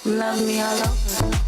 Love me all over.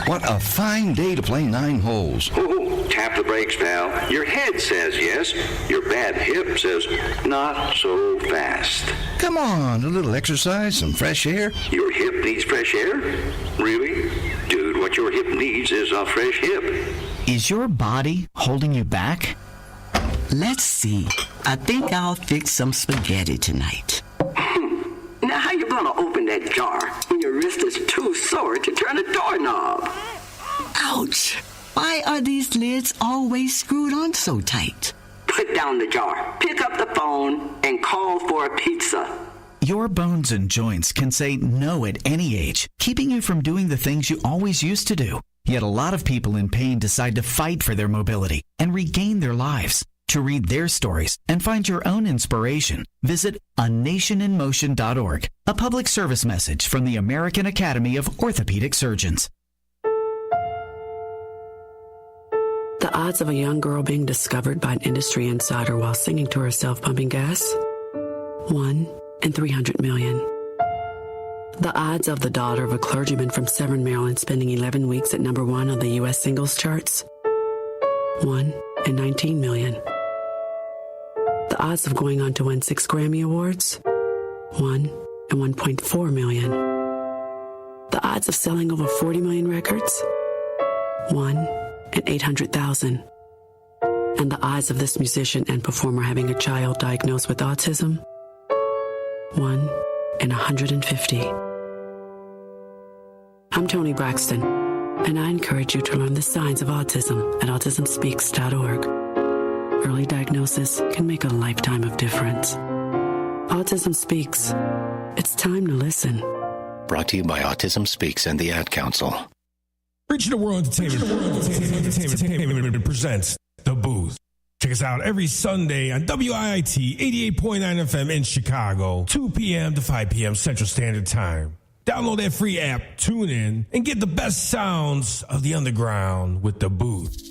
What a fine day to play 9 holes. Oh, tap the brakes, pal. Your head says yes. Your bad hip says not so fast. Come on, a little exercise, some fresh air. Your hip needs fresh air? Really? Dude, what your hip needs is a fresh hip. Is your body holding you back? Let's see. I think I'll fix some spaghetti tonight. Now how you gonna open that jar when your wrist is too sore to turn a doorknob? Ouch! Why are these lids always screwed on so tight? Put down the jar, pick up the phone, and call for a pizza. Your bones and joints can say no at any age, keeping you from doing the things you always used to do. Yet a lot of people in pain decide to fight for their mobility and regain their lives. To read their stories and find your own inspiration, visit anationinmotion.org, a public service message from the American Academy of Orthopedic Surgeons. The odds of a young girl being discovered by an industry insider while singing to herself pumping gas? 1 in 300 million. The odds of the daughter of a clergyman from Severn, Maryland spending 11 weeks at number 1 on the U.S. singles charts? 1 in 19 million. The odds of going on to win 6 Grammy Awards? 1 in 1.4 million. The odds of selling over 40 million records? 1 in 800,000. And the odds of this musician and performer having a child diagnosed with autism? 1 in 150. I'm Toni Braxton, and I encourage you to learn the signs of autism at autismspeaks.org. Early diagnosis can make a lifetime of difference. Autism Speaks. It's time to listen. Brought to you by Autism Speaks and the Ad Council. Reaching the World Entertainment presents The Booth. Check us out every Sunday on WIIT 88.9 FM in Chicago, 2 p.m. to 5 p.m. Central Standard Time. Download that free app, tune in, and get the best sounds of the underground with The Booth.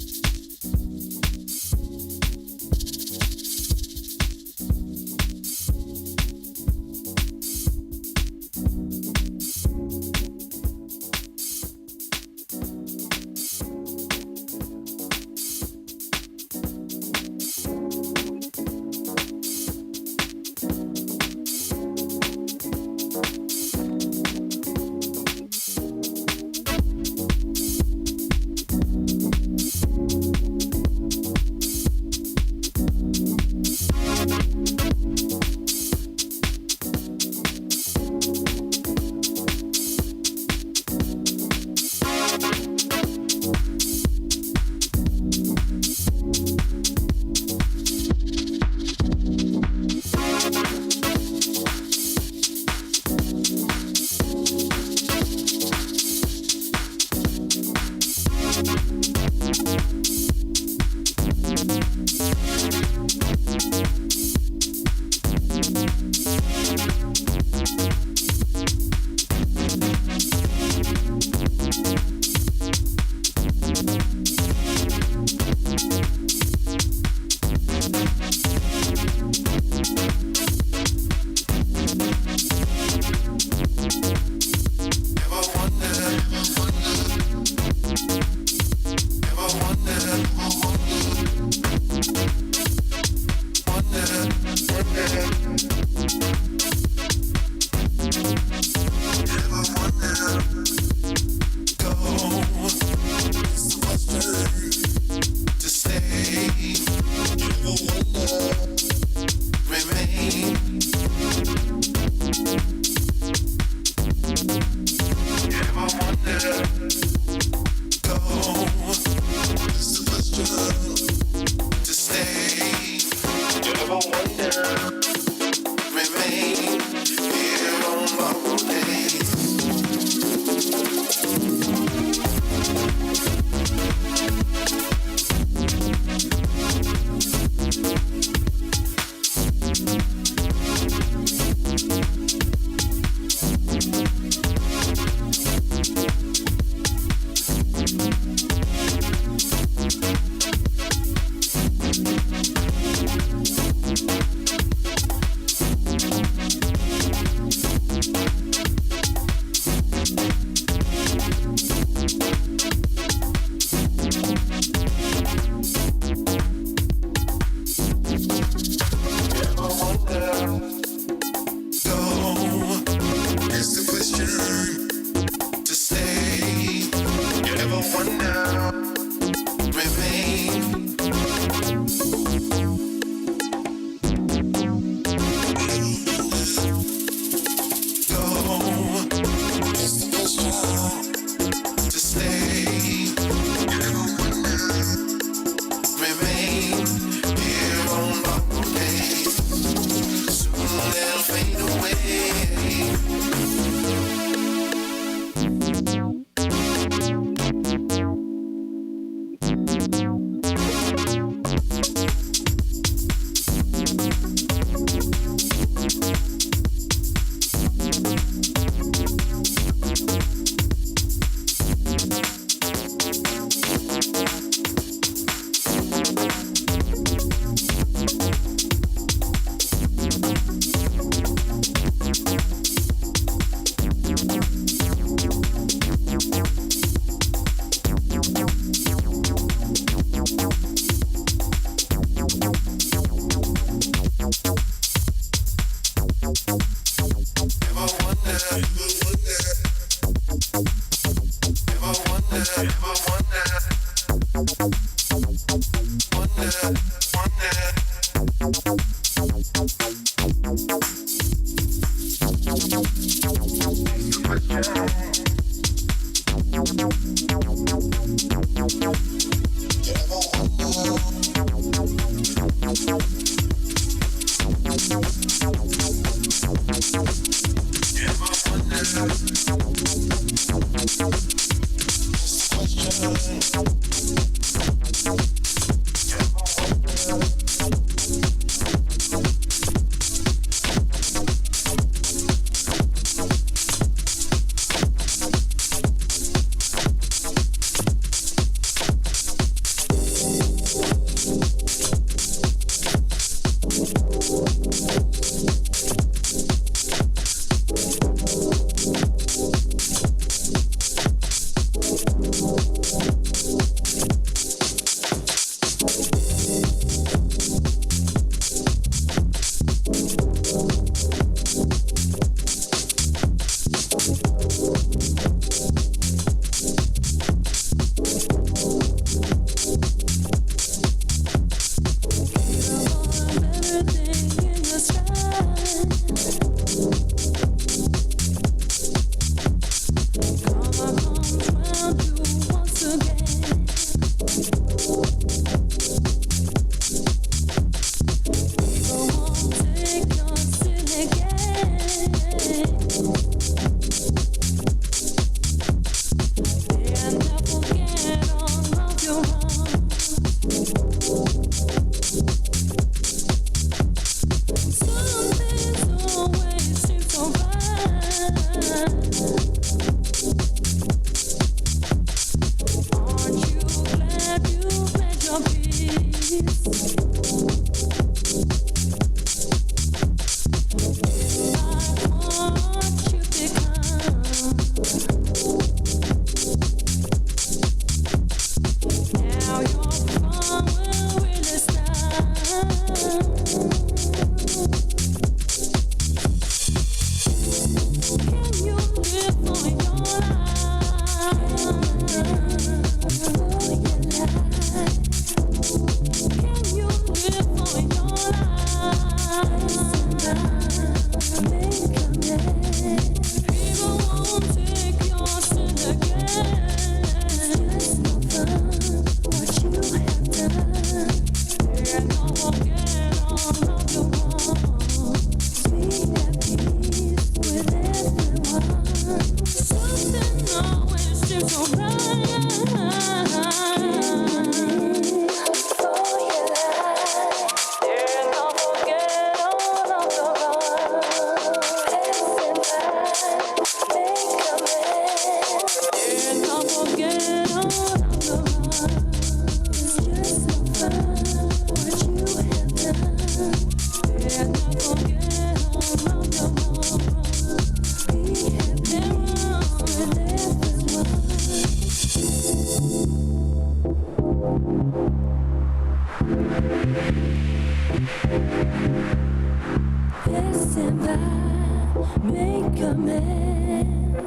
make amends.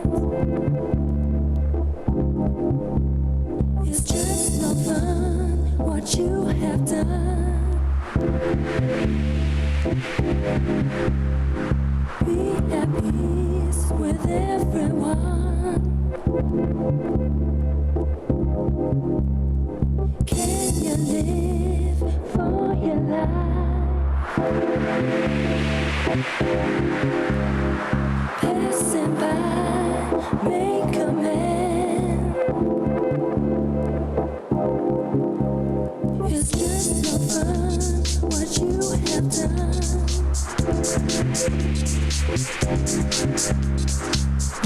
It's just no fun what you have done. Be at peace with everyone. Can you live for your life? Passing by, make amends. It's just no fun what you have done.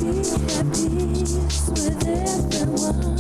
Be at peace with everyone.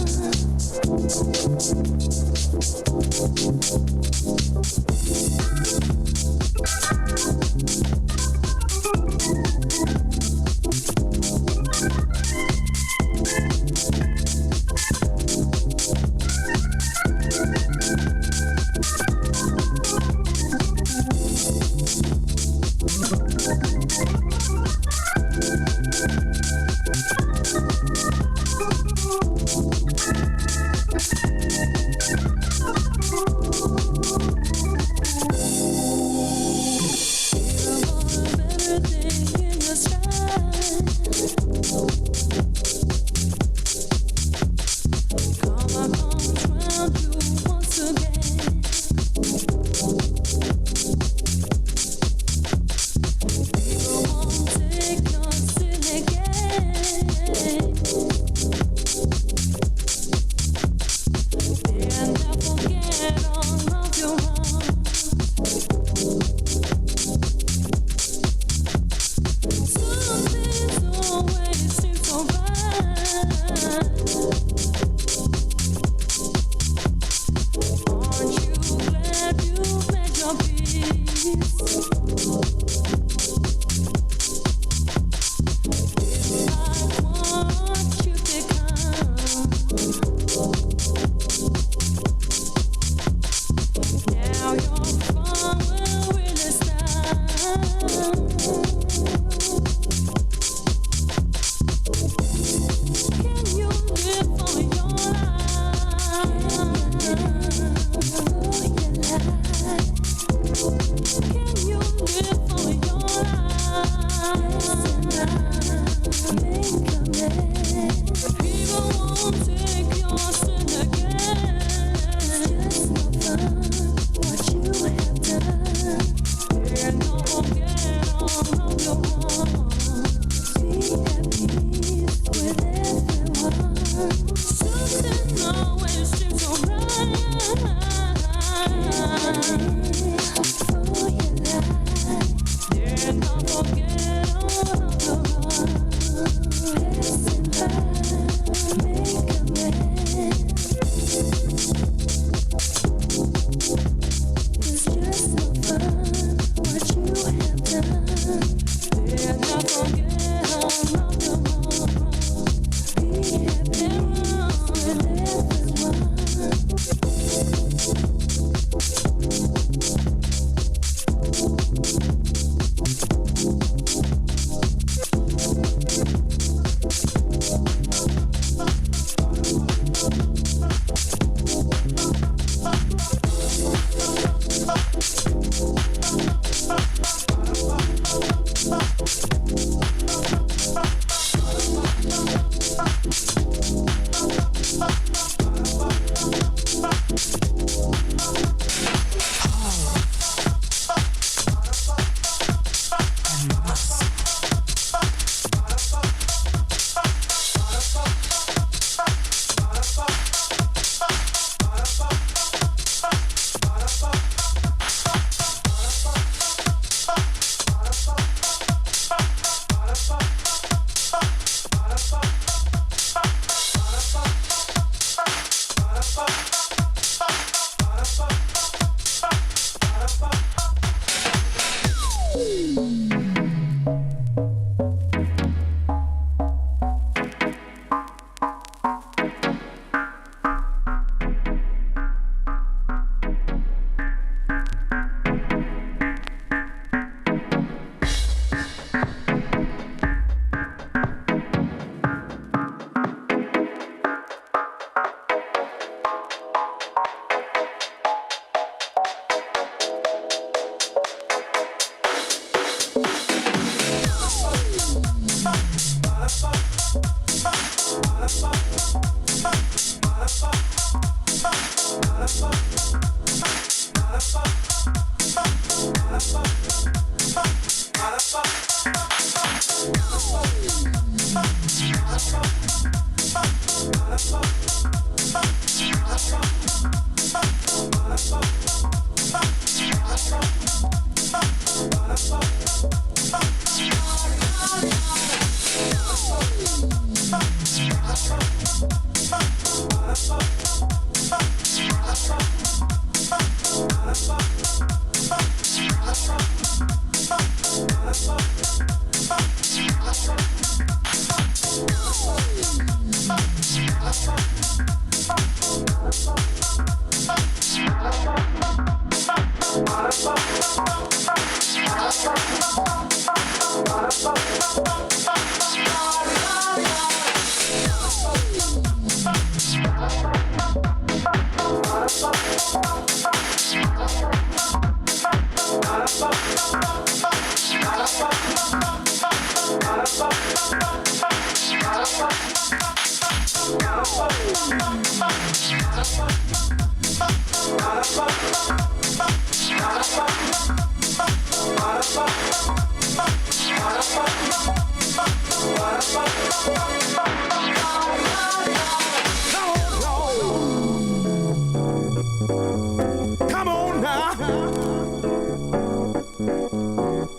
Come on now.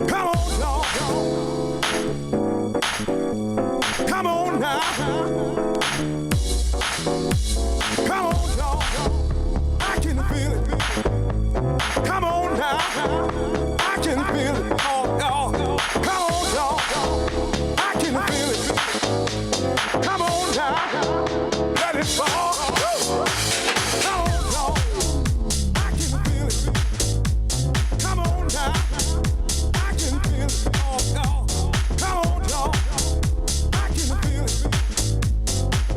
Come on, y'all. Come on now. Come on, y'all. I can feel it. Come on now. I can feel it. Oh, y'all. Come on, y'all. I can feel it. Come on now. Let it fall. Come on, y'all. I can feel it. Come on now. I can feel it. Oh, y'all. Come on, y'all. I can feel it.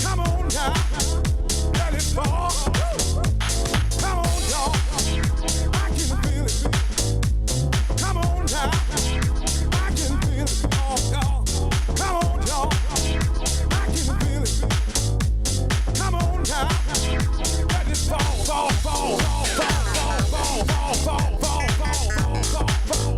Come on now. Let it fall. Come on, y'all. I can feel it. Come on now. I can feel it. Oh, y'all. Come on, y'all. I can feel it. Come on now. Let it fall, fall, fall, fall, fall, fall, fall, fall, fall, fall, fall, fall.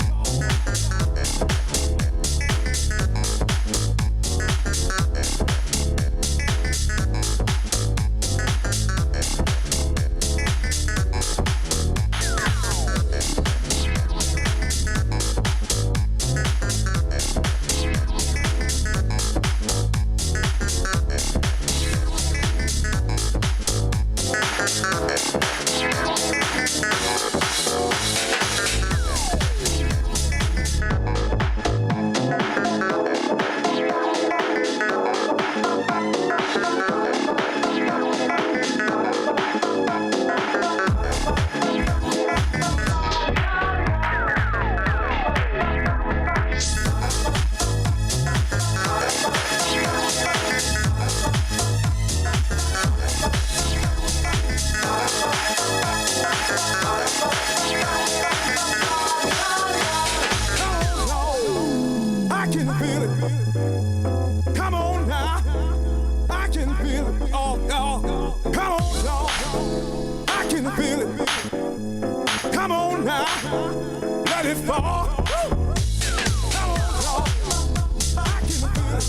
I can feel it. Come on now. I can feel it. Oh, y'all. Come on, y'all. I can feel it. Come on now. Let it fall. Come on, y'all. I can feel it.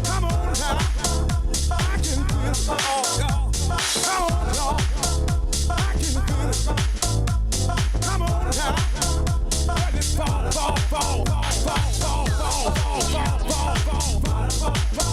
Come on now. I can feel it. Oh, y'all. Come on, y'all. I can feel it. Come on now. Let it fall, fall, fall, fall, fall, fall, fall, fall, fall, fall, fall, fall.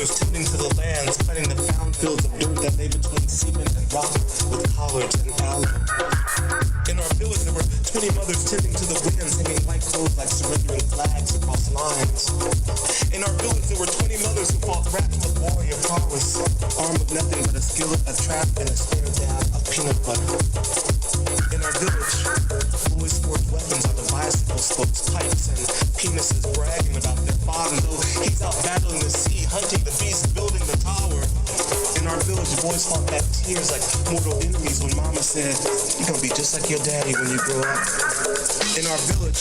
mothers tending to the land, spreading the found fields of dirt that lay between cement and rock with collards and aloe. In our village, there were 20 mothers tending to the winds, hanging white clothes like surrendering flags across lines. In our village, there were 20 mothers who fought rats with warrior prowess, armed with nothing but a skillet, a trap, and a spare dab of peanut butter. In our village, boys forged weapons on the bicycle spokes, pipes, and penises, bragging about their fathers. Oh, he's out battling the sea, hunting the beast, building the tower. In our village, boys fought back tears like mortal enemies when mama said, "You're gonna be just like your daddy when you grow up." In our village,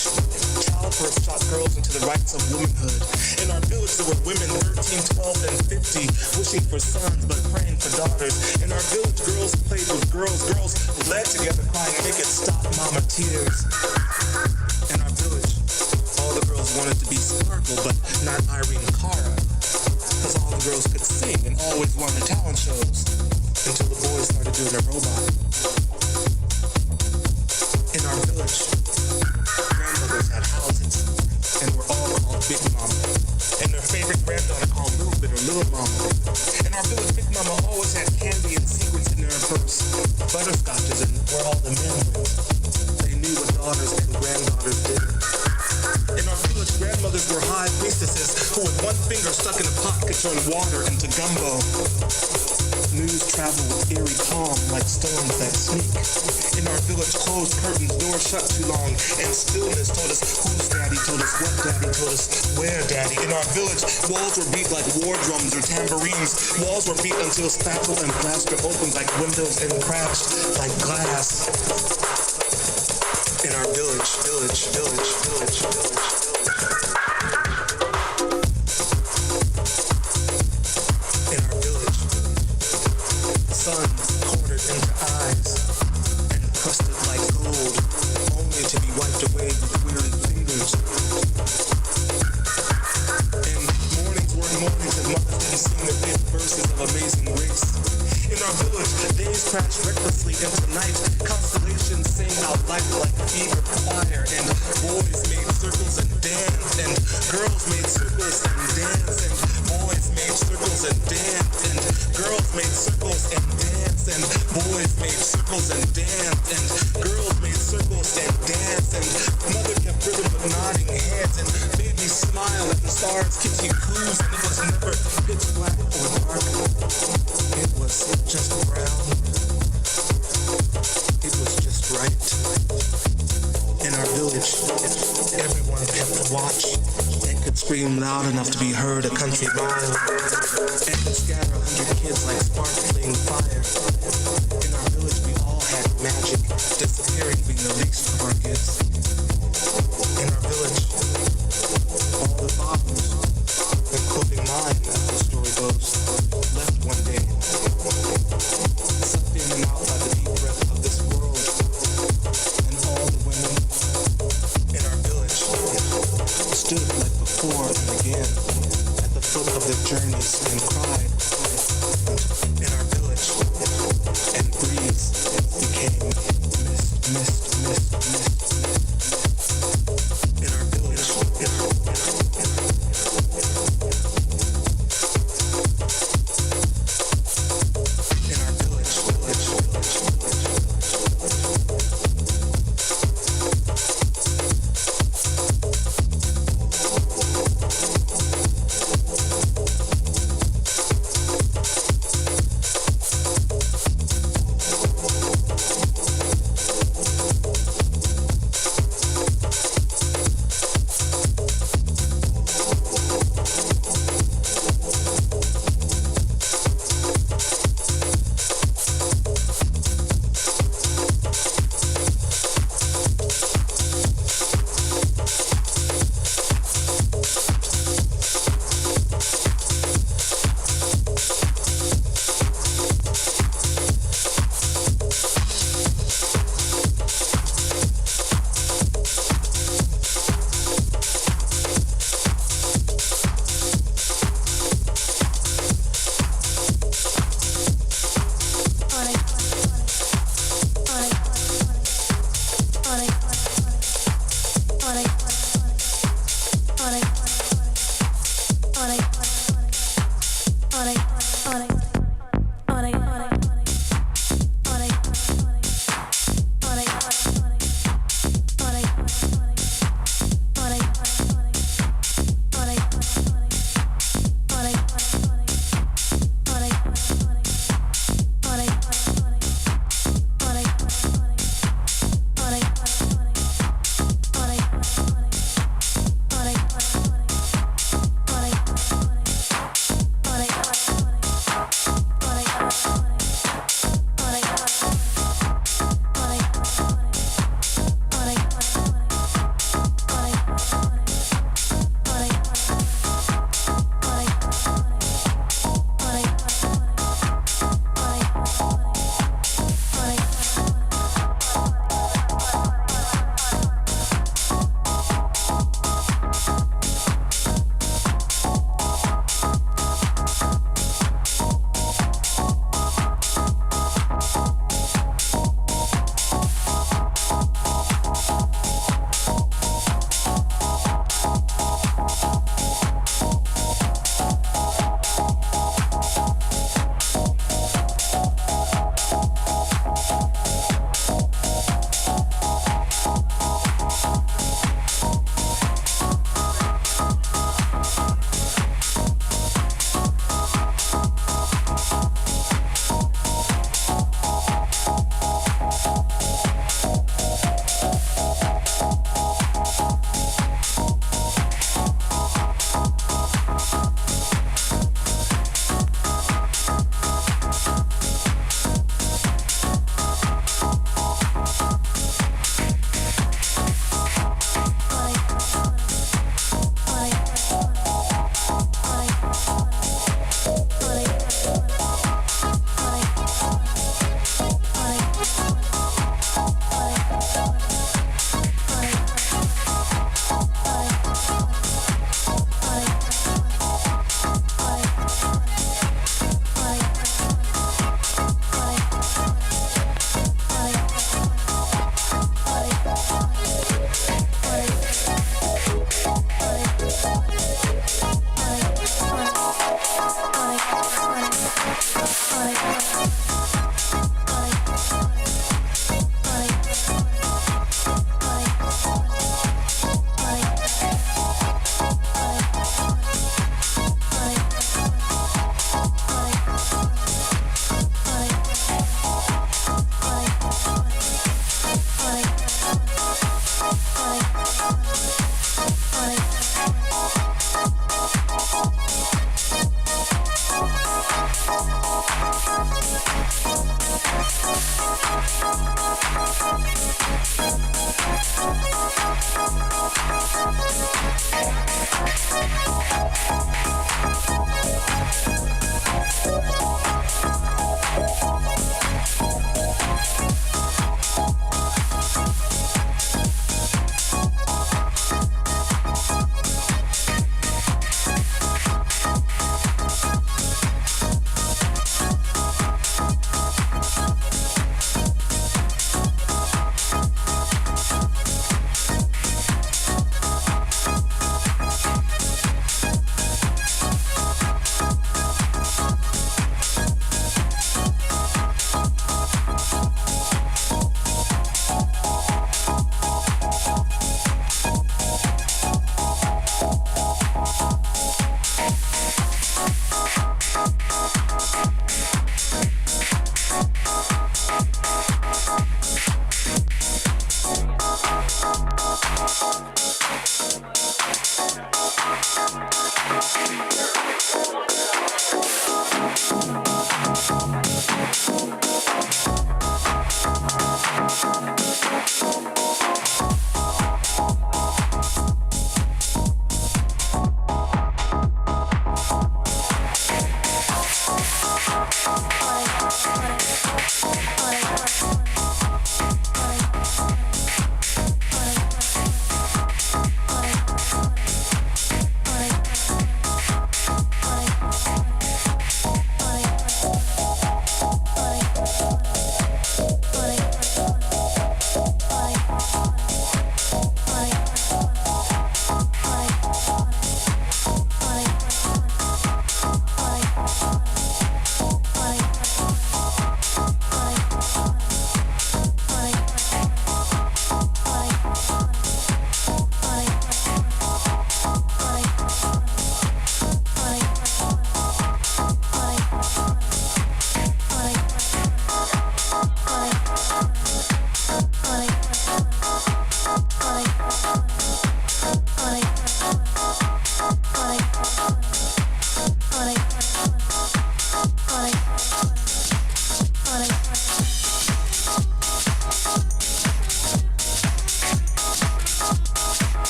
childbirth shocked girls into the rights of womanhood. In our village, there were women 13, 12, and 50 wishing for sons but praying for daughters. In our village, girls played with girls. Girls led together crying, "Make it stop, mama, tears." In our village, all the girls wanted to be Sparkle but not Irene Cara, because all the girls could sing and always won the talent shows until the boys started doing a robot. In our village, grandmothers had houses and were all called Big Mama, and their favorite granddaughter called Little Bit or Little Mama. In our village, Big Mama always had candy and secrets in her purse, butterscotches, and where all the men went. They knew what daughters and granddaughters did. In our village, grandmothers were high priestesses who with one finger stuck in a pot could turn water into gumbo. News traveled with eerie calm like storms that sneak. In our village, closed curtains, doors shut too long, and stillness told us whose daddy, told us what daddy, told us where daddy. In our village, walls were beat like war drums or tambourines. Walls were beat until spackle and plaster opened like windows and crashed like glass. In our village. In our village, suns cornered into eyes and crusted like gold, only to be wiped away with weary fingers. And mornings were mornings that mothers didn't sing the fifth verses of Amazing Grace. In our village, days crashed recklessly into night. Constellations sang out like fever fire, and boys made circles and danced, and girls made circles and danced, and boys made circles and danced, and girls made circles and danced, and boys made circles and danced, and girls made circles and danced, and mother kept rhythm with nodding heads, and babies smile at the stars, kids keep clues, and it was never pitch black or dark. It was just brown. It was just right. In our village, everyone kept watch and could scream loud enough to be heard a country mile, and could scatter 100 kids like sparkling fire. In our village, we all had magic, disappearing being the least of our gifts. In our village, all the bottles, including mine, as the story goes, left one day, sucked in and out by the deep breath of this world, and all the women in our village stood like before and again at the foot of their journeys and cried. In our village, and breeze became mist. In our village,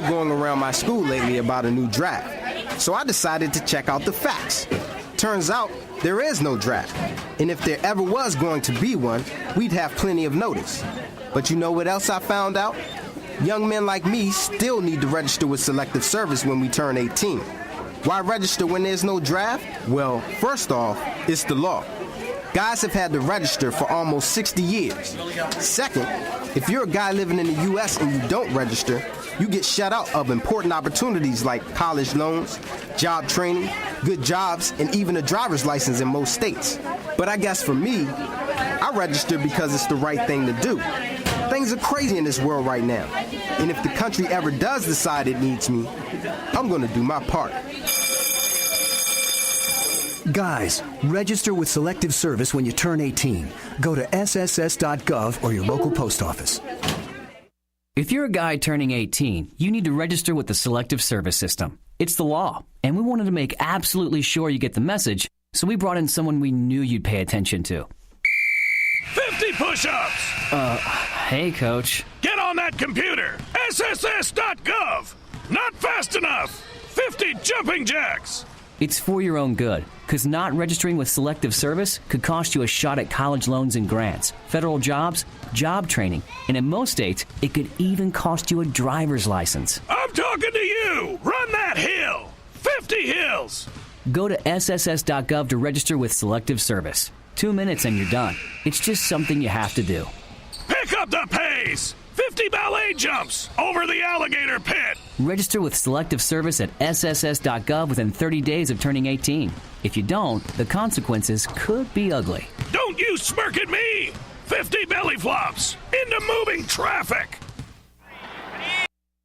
going around my school lately about a new draft. So I decided to check out the facts. Turns out there is no draft. And if there ever was going to be one, we'd have plenty of notice. But you know what else I found out? Young men like me still need to register with Selective Service when we turn 18. Why register when there's no draft? Well, first off, it's the law. Guys have had to register for almost 60 years. Second, if you're a guy living in the U.S. and you don't register, you get shut out of important opportunities like college loans, job training, good jobs, and even a driver's license in most states. But I guess for me, I register because it's the right thing to do. Things are crazy in this world right now. And if the country ever does decide it needs me, I'm going to do my part. Guys, register with Selective Service when you turn 18. Go to sss.gov or your local post office. If you're a guy turning 18, you need to register with the Selective Service System. It's the law, and we wanted to make absolutely sure you get the message, so we brought in someone we knew you'd pay attention to. 50 push-ups! Hey, Coach. Get on that computer! sss.gov! Not fast enough! 50 jumping jacks! It's for your own good, because not registering with Selective Service could cost you a shot at college loans and grants, federal jobs, job training, and in most states, it could even cost you a driver's license. I'm talking to you! Run that hill! 50 hills! Go to sss.gov to register with Selective Service. 2 minutes and you're done. It's just something you have to do. Pick up the pace! 50 ballet jumps over the alligator pit! Register with Selective Service at sss.gov within 30 days of turning 18. If you don't, the consequences could be ugly. Don't you smirk at me! 50 belly flops into moving traffic!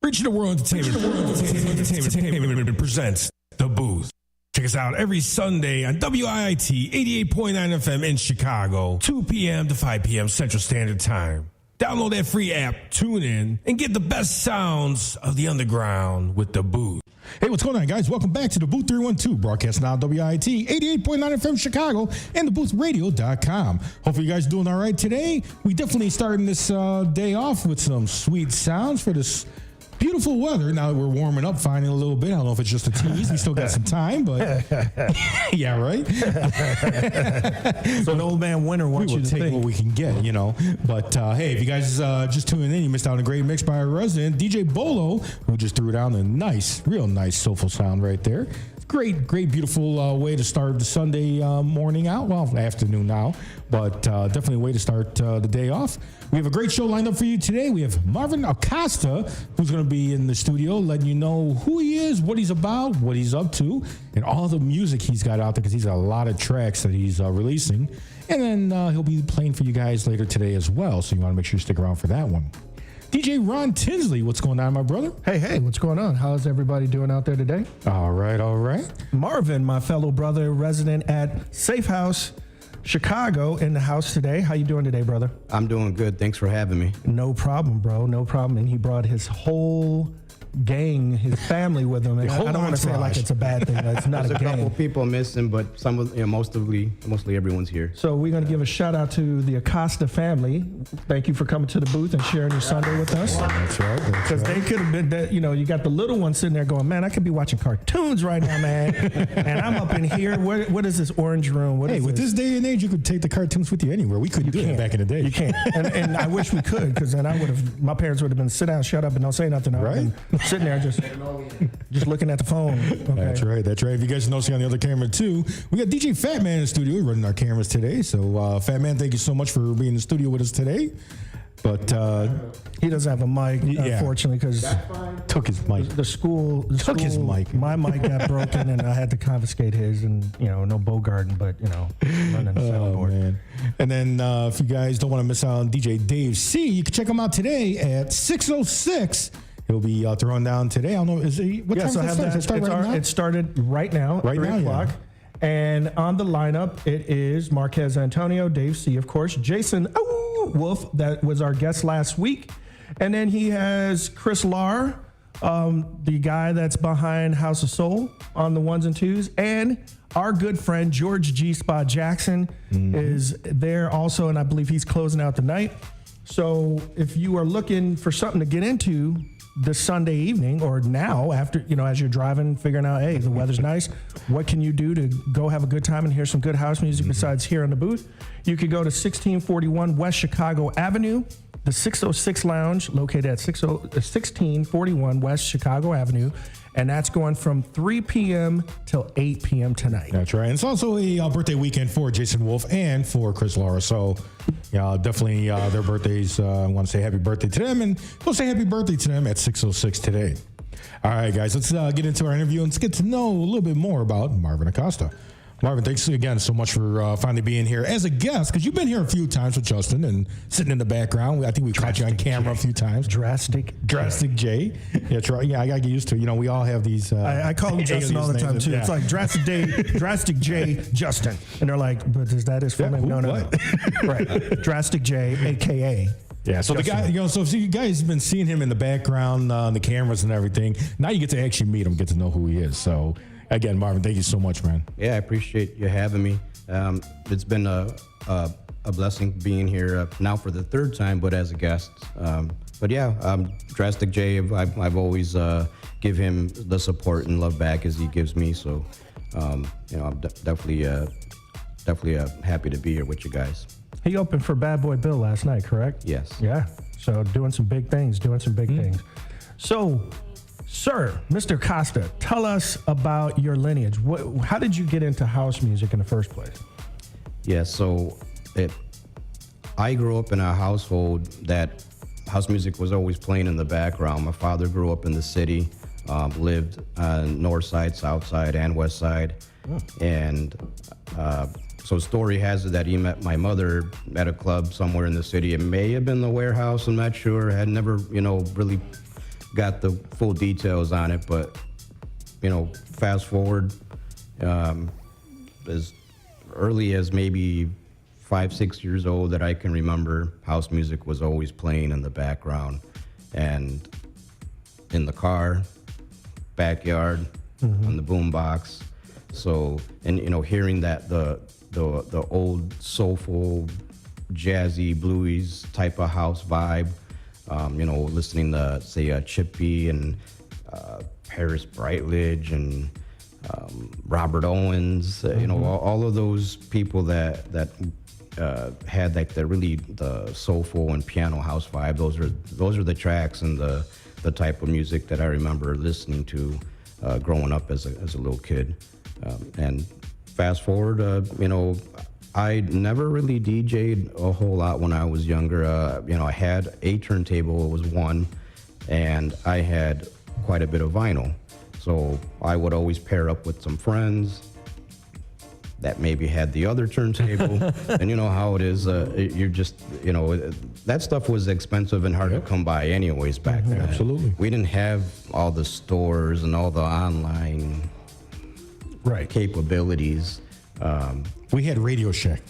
Reaching the World Entertainment presents The Booth. Check us out every Sunday on WIIT 88.9 FM in Chicago, 2 p.m. to 5 p.m. Central Standard Time. Download that free app, tune in, and get the best sounds of the underground with The Booth. Hey, what's going on, guys? Welcome back to DaBooth312, broadcasting on WIIT 88.9 FM Chicago and DaBoothRadio.com. Hopefully you guys doing all right today. We definitely starting this day off with some sweet sounds for this beautiful weather. Now that we're warming up finally a little bit. I don't know if it's just a tease. We still got some time, but yeah, right? So an old man winter wants you to take what we can get, you know. But hey, if you guys just tuning in, you missed out on a great mix by our resident, DJ Bolo, who just threw down a nice, real nice soulful sound right there. Great, beautiful way to start the Sunday morning out. Well, afternoon now, but definitely a way to start the day off. We have a great show lined up for you today. We have Marvin Acosta, who's going to be in the studio letting you know who he is, what he's about, what he's up to, and all the music he's got out there, because he's got a lot of tracks that he's releasing. And then he'll be playing for you guys later today as well, so you want to make sure you stick around for that one. DJ Ron Tinsley, what's going on, my brother? Hey, what's going on? How's everybody doing out there today? All right. Marvin, my fellow brother, resident at Safe House Chicago, in the house today. How you doing today, brother? I'm doing good. Thanks for having me. No problem, bro. No problem. And he brought his whole gang, his family with him. And I don't want to say like it's a bad thing. It's not There's a gang. couple people missing, but some of, mostly everyone's here. So we're going to give a shout out to the Acosta family. Thank you for coming to the booth and sharing your Sunday with us. That's right. Because they could have been, you got the little one sitting there going, man, I could be watching cartoons right now, man. And I'm up in here. What is this orange room? Hey, with this day and age, you could take the cartoons with you anywhere. We couldn't do it back in the day. You can't. And I wish we could, because then my parents would have been, sit down, shut up, and don't say nothing. Right? Sitting there just looking at the phone. Okay. That's right. If you guys know, see on the other camera too, we got DJ Phatman in the studio running our cameras today. So Phatman, thank you so much for being in the studio with us today. But he doesn't have a mic, unfortunately, because took his mic. The school took his mic. My mic got broken, and I had to confiscate his. And no Bogarden, but running the soundboard. Man. And then if you guys don't want to miss out on DJ Dave C, you can check him out today at 6:06. He'll be throwing down today. I don't know. What time does it start? It started right now. Right 3 now, o'clock. Yeah. And on the lineup, it is Marquez Antonio, Dave C, of course, Jason Wolf, that was our guest last week. And then he has Chris Lahr, the guy that's behind House of Soul on the ones and twos. And our good friend, George G. Spot Jackson, is there also. And I believe he's closing out the night. So if you are looking for something to get into this Sunday evening or now after, as you're driving, figuring out, hey, the weather's nice, what can you do to go have a good time and hear some good house music besides here in the booth? You could go to 1641 West Chicago Avenue, the 606 Lounge, located at 1641 West Chicago Avenue, and that's going from 3 p.m. till 8 p.m. tonight. That's right. And it's also a birthday weekend for Jason Wolf and for Chris Laura. So, definitely their birthdays. I want to say happy birthday to them, and we'll say happy birthday to them at 6:06 today. All right, guys, let's get into our interview and let's get to know a little bit more about Marvin Acosta. Marvin, thanks again so much for finally being here as a guest, because you've been here a few times with Justin and sitting in the background. I think we caught you on camera a few times. Drastic J. That's right. Yeah, I got to get used to it. We all have these. I call him Justin all the time, too. Yeah. It's like Drastic J Justin. And they're like, but is that his full name? No. Right. Drastic J, a.k.a. Yeah, so Justin. The guy, so you guys have been seeing him in the background, on the cameras and everything. Now you get to actually meet him, get to know who he is. So, again, Marvin, thank you so much, man. Yeah, I appreciate you having me. It's been a blessing being here now for the third time, but as a guest. But yeah, Drastic J, I've always give him the support and love back as he gives me. So, I'm definitely happy to be here with you guys. He opened for Bad Boy Bill last night, correct? Yes. Yeah. So doing some big things. So, sir, Mr. Acosta, tell us about your lineage. How did you get into house music in the first place? Yeah, so I grew up in a household that house music was always playing in the background. My father grew up in the city, lived on north side, south side, and west side. Oh. And so story has it that he met my mother at a club somewhere in the city. It may have been the Warehouse, I'm not sure. I had never, really got the full details on it, but, fast forward, as early as maybe 5-6 years old that I can remember, house music was always playing in the background and in the car, backyard, on the boombox. So, and hearing that the old soulful, jazzy, blues type of house vibe, listening to say Chippy and Paris Brightledge and Robert Owens, all of those people that had like the soulful and piano house vibe. Those are the tracks and the type of music that I remember listening to growing up as a little kid. And fast forward, I never really DJ'd a whole lot when I was younger. I had a turntable, it was one, and I had quite a bit of vinyl. So I would always pair up with some friends that maybe had the other turntable. And you know how it is, you're just, that stuff was expensive and hard to come by anyways back then. Absolutely. We didn't have all the stores and all the online capabilities. We had Radio Shack.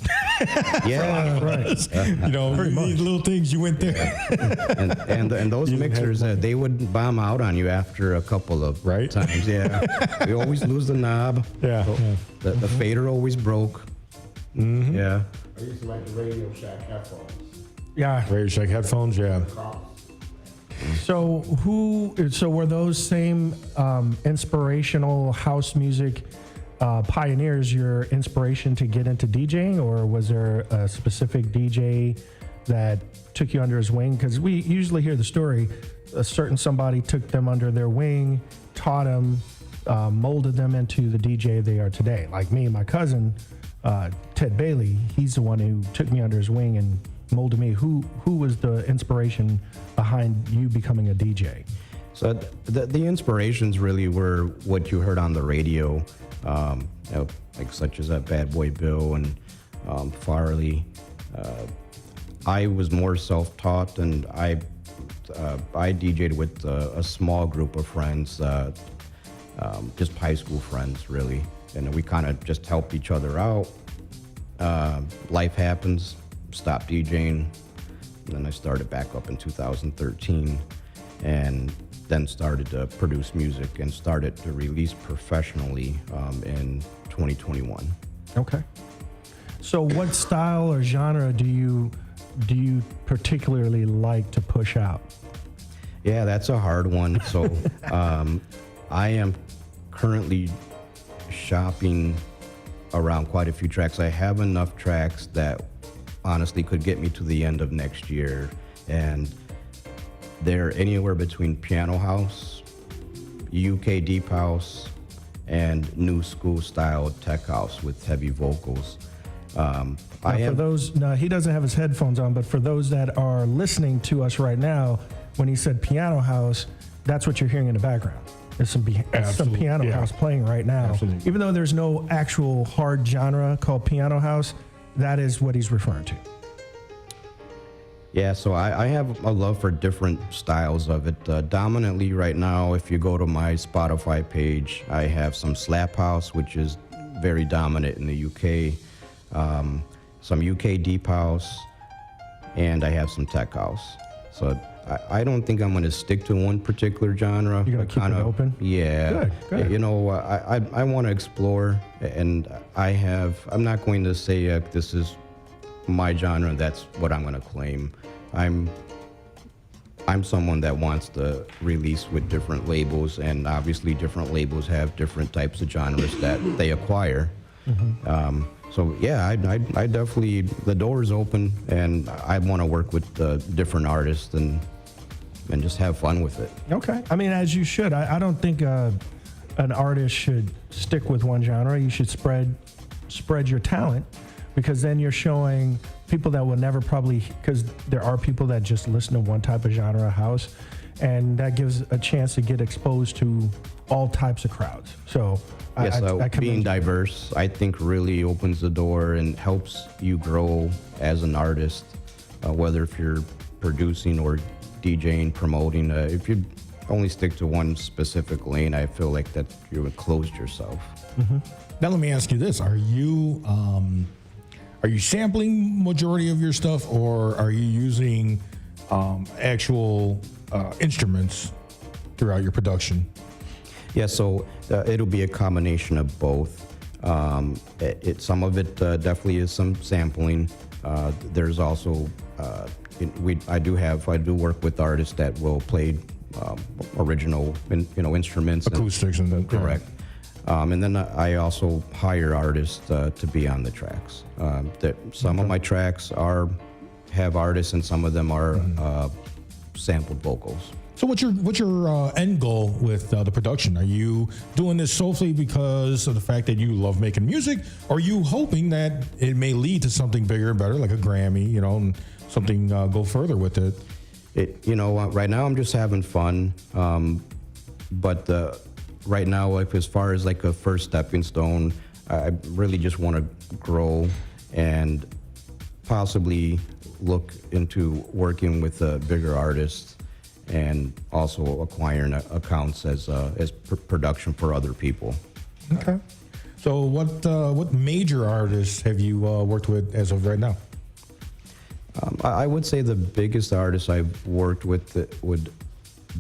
Yeah, right. These little things, you went there. Yeah. And those mixers, they would bomb out on you after a couple of times. Yeah, we always lose the knob. Yeah, so the fader always broke. Mm-hmm. Yeah. I used to like the Radio Shack headphones. Yeah, Radio Shack headphones. Yeah. So were those same inspirational house music pioneers your inspiration to get into DJing, or was there a specific DJ that took you under his wing? Because we usually hear the story, a certain somebody took them under their wing, taught them, molded them into the DJ they are today. Like me and my cousin, Ted Bailey, he's the one who took me under his wing and molded me. Who was the inspiration behind you becoming a DJ? So the inspirations really were what you heard on the radio, like such as Bad Boy Bill and Farley. I was more self-taught, and I DJ'd with a small group of friends, just high school friends, really. And we kind of just helped each other out. Life happens, stopped DJing, and then I started back up in 2013, and then started to produce music and started to release professionally in 2021. Okay. So what style or genre do you particularly like to push out? Yeah, that's a hard one. So I am currently shopping around quite a few tracks. I have enough tracks that honestly could get me to the end of next year. And they're anywhere between piano house, UK deep house, and new school style tech house with heavy vocals. He doesn't have his headphones on, but for those that are listening to us right now, when he said piano house, that's what you're hearing in the background. There's some piano house playing right now. Absolutely. Even though there's no actual hard genre called piano house, that is what he's referring to. Yeah, so I have a love for different styles of it. Dominantly right now, if you go to my Spotify page, I have some slap house, which is very dominant in the UK, some UK deep house, and I have some tech house. So I don't think I'm going to stick to one particular genre. You're going to keep it open? Yeah. Good. You know, I want to explore, and I'm not going to say this is my genre, that's what I'm going to claim. I'm someone that wants to release with different labels, and obviously different labels have different types of genres that they acquire. Mm-hmm. So yeah, I definitely, the door is open, and I want to work with different artists and just have fun with it. Okay. I mean, as you should. I don't think an artist should stick with one genre. You should spread your talent, because then you're showing people that will never probably, because there are people that just listen to one type of genre of house, and that gives a chance to get exposed to all types of crowds. So yes, being diverse, I think, really opens the door and helps you grow as an artist, whether if you're producing or DJing, promoting. If you only stick to one specific lane, I feel like that you would close yourself. Mm-hmm. Now let me ask you this: Are you sampling majority of your stuff, or are you using actual instruments throughout your production? Yeah, so it'll be a combination of both. Some of it definitely is some sampling. There's also I do work with artists that will play original instruments, acoustics, and that. Correct. And then I also hire artists to be on the tracks. Some of my tracks have artists, and some of them are sampled vocals. So what's your end goal with the production? Are you doing this solely because of the fact that you love making music, or are you hoping that it may lead to something bigger and better, like a Grammy, and something go further with it? Right now I'm just having fun, but right now, as far as like a first stepping stone, I really just want to grow and possibly look into working with bigger artists, and also acquiring accounts as production for other people. Okay. So what major artists have you worked with as of right now? I would say the biggest artist I've worked with would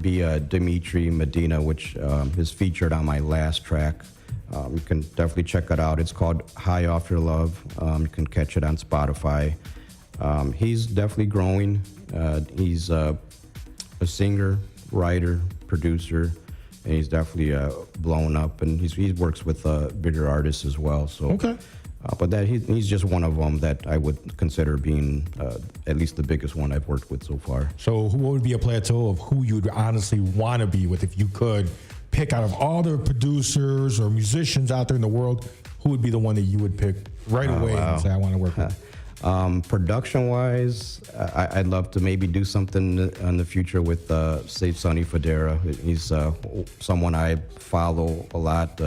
be Dimitri Medina, which is featured on my last track. You can definitely check it out. It's called High Off Your Love. You can catch it on Spotify. He's definitely growing. He's a singer, writer, producer, and he's definitely blown up. And he works with bigger artists as well. So, okay. But he's just one of them that I would consider being at least the biggest one I've worked with so far. So, what would be a plateau of who you'd honestly want to be with if you could pick out of all the producers or musicians out there in the world? Who would be the one that you would pick right away and say, I want to work with? Production-wise, I'd love to maybe do something in the future with, say, Sonny Fodera. He's someone I follow a lot,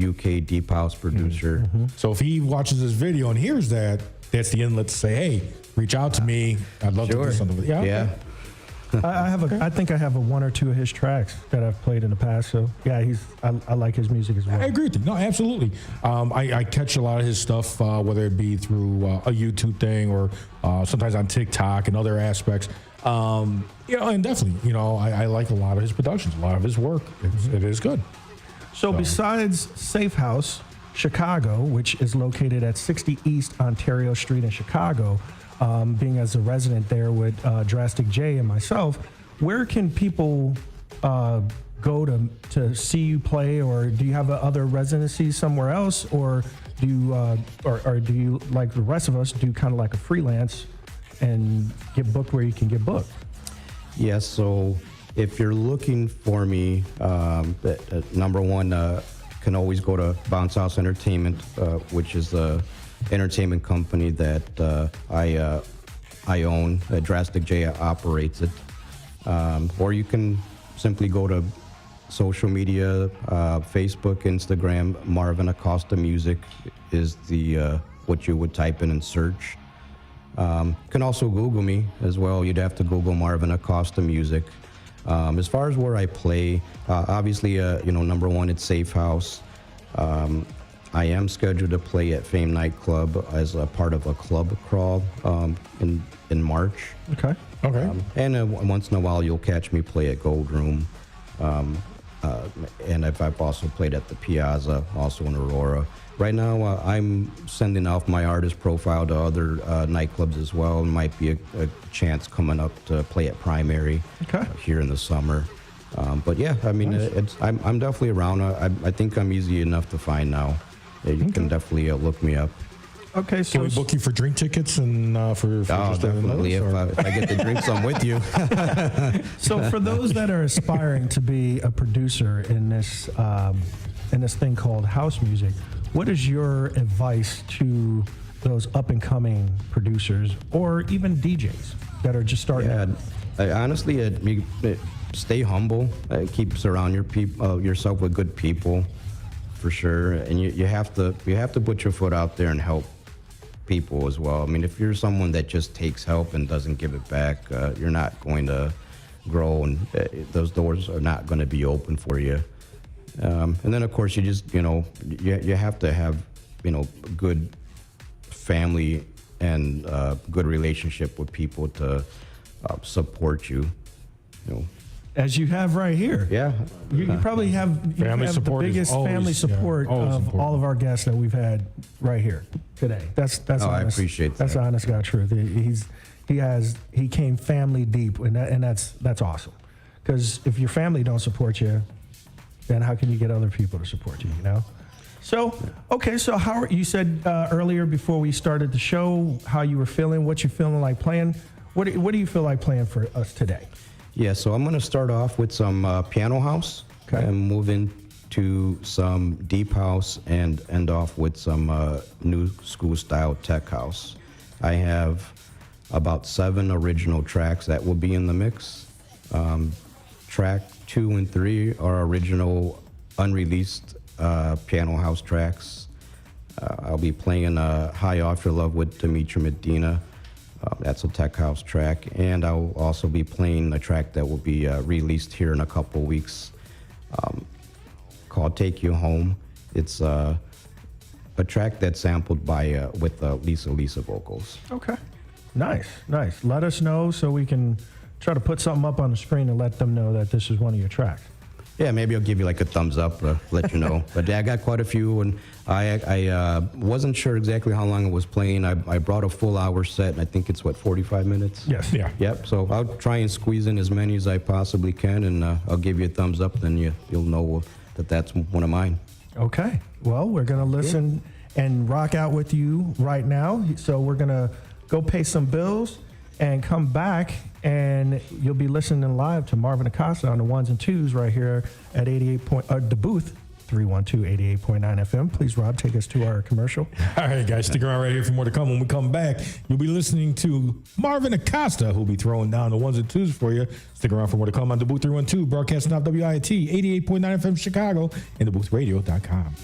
UK deep house producer. Mm-hmm. So if he watches this video and hears that, that's the inlet to say, hey, reach out to me. I'd love to do something with you. Yeah. I think I have one or two of his tracks that I've played in the past. So yeah, I like his music as well. I agree with you. No, absolutely. I catch a lot of his stuff, whether it be through a YouTube thing or sometimes on TikTok and other aspects. And definitely, I like a lot of his productions, a lot of his work. It is good. So besides Safe House Chicago, which is located at 60 East Ontario Street in Chicago, being as a resident there with Drastic J and myself, where can people go to see you play, or do you have other residencies somewhere else, or do you like the rest of us do kind of like a freelance and get booked where you can get booked? Yes, so if you're looking for me, number one, can always go to Bounce House Entertainment, which is the entertainment company that I own. Drastic J operates it. Or you can simply go to social media, Facebook, Instagram. Marvin Acosta Music is the what you would type in and search. You can also Google me as well. You'd have to Google Marvin Acosta Music. As far as where I play, obviously, number one, it's Safe House. I am scheduled to play at Fame Nightclub as a part of a club crawl in March. Okay. And once in a while, you'll catch me play at Gold Room. And I've also played at the Piazza, also in Aurora. Right now, I'm sending off my artist profile to other nightclubs as well. Might be a chance coming up to play at Primary here in the summer. But yeah, I mean, nice. I'm definitely around. I think I'm easy enough to find now. You can definitely look me up. Okay, so can we book you for drink tickets and for just definitely. If I get the drinks, I'm with you. So for those that are aspiring to be a producer in this thing called house music, what is your advice to those up and coming producers or even DJs that are just starting? Honestly, stay humble. Keep surround yourself with good people, for sure. And you have to put your foot out there and help people as well. I mean, if you're someone that just takes help and doesn't give it back, you're not going to grow, and those doors are not going to be open for you. And then, of course, you just, you have to have, good family and good relationship with people to support you. As you have right here. Yeah. You probably have the biggest family support of all of our guests that we've had right here today. That's honest. I appreciate that. That's the honest God truth. He came family deep, and that's awesome. Because if your family don't support you, then how can you get other people to support you, So, okay, so you said earlier before we started the show how you were feeling, what you're feeling like playing. What do you feel like playing for us today? Yeah, so I'm going to start off with some piano house and move into some deep house and end off with some new school style tech house. I have about 7 original tracks that will be in the mix. Track 2 and 3 are original unreleased piano house tracks. I'll be playing High Off Your Love with Dimitri Medina. That's a tech house track, and I'll also be playing a track that will be released here in a couple weeks called Take You Home. It's a track that's sampled by with Lisa vocals. Okay, nice. Let us know so we can try to put something up on the screen and let them know that this is one of your tracks. Yeah, maybe I'll give you like a thumbs up, let you know. But yeah, I got quite a few, and I wasn't sure exactly how long it was playing. I brought a full hour set, and I think it's 45 minutes? Yes. Yeah. Yep. So I'll try and squeeze in as many as I possibly can, and I'll give you a thumbs up. Then you'll know that that's one of mine. Okay. Well, we're gonna listen and rock out with you right now. So we're gonna go pay some bills and come back, and you'll be listening live to Marvin Acosta on the ones and twos right here at DaBooth312 88.9 FM. Please, Rob, take us to our commercial. All right, guys, stick around right here for more to come. When we come back, you'll be listening to Marvin Acosta, who'll be throwing down the ones and twos for you. Stick around for more to come on DaBooth312, broadcasting off WIT 88.9 FM Chicago and DaBoothRadio.com.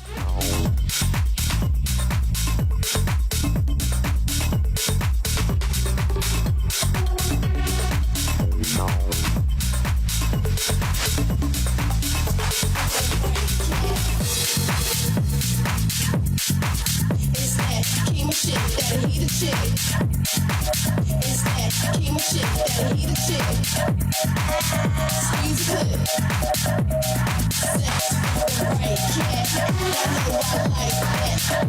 Right, yeah, I know I like that. Y'all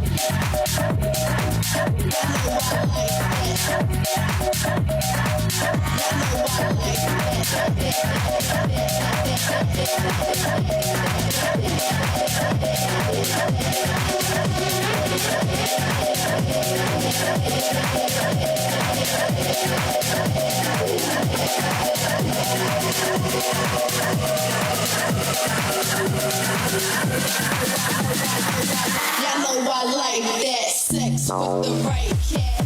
know I like that sex with the right cat.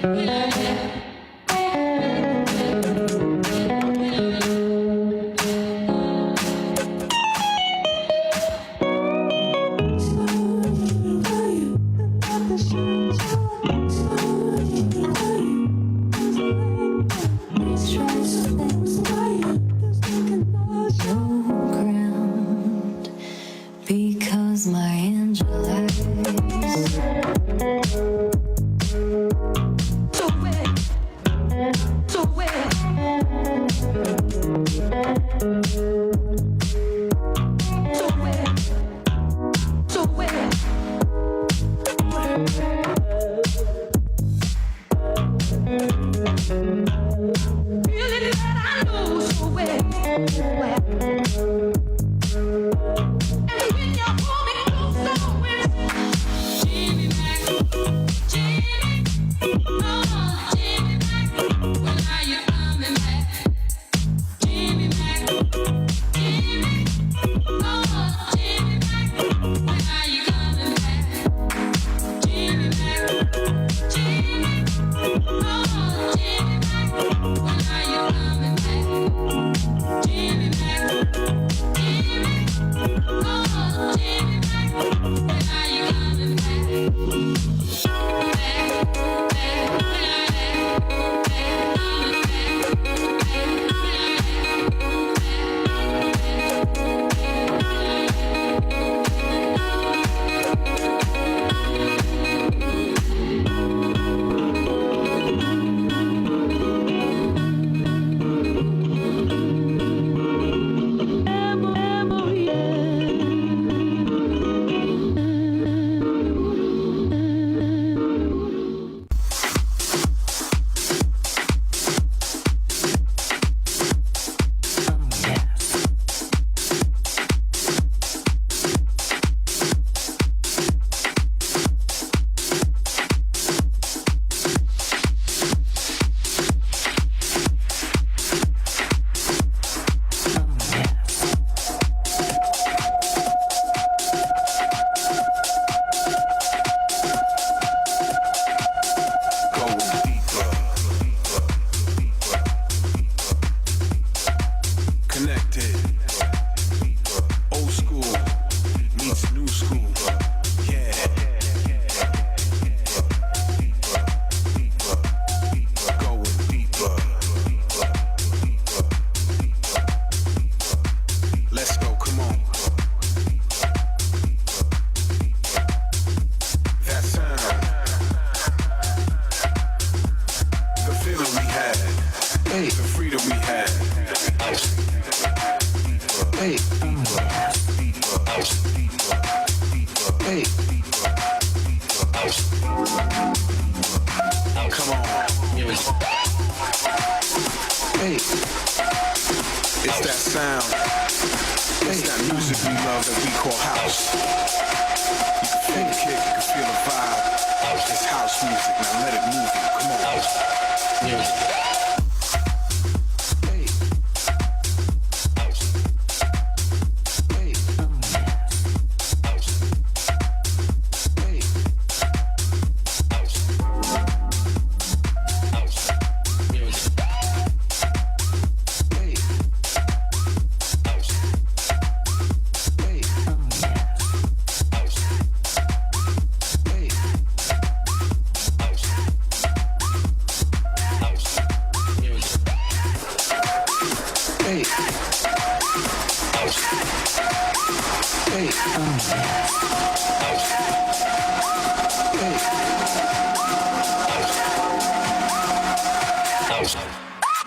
When the freedom we had. Hey, hey, come on. Hey, it's that sound. It's that music we love that we call house. You can feel the kick, you can feel the vibe. It's house music, now let it move you. Come on.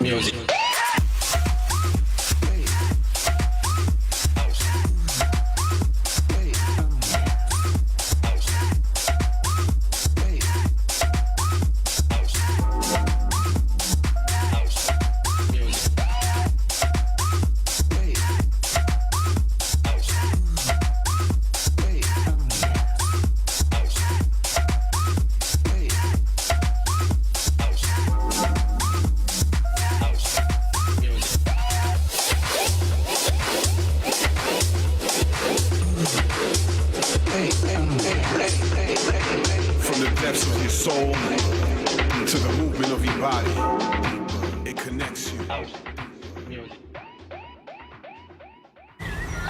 Music. Music.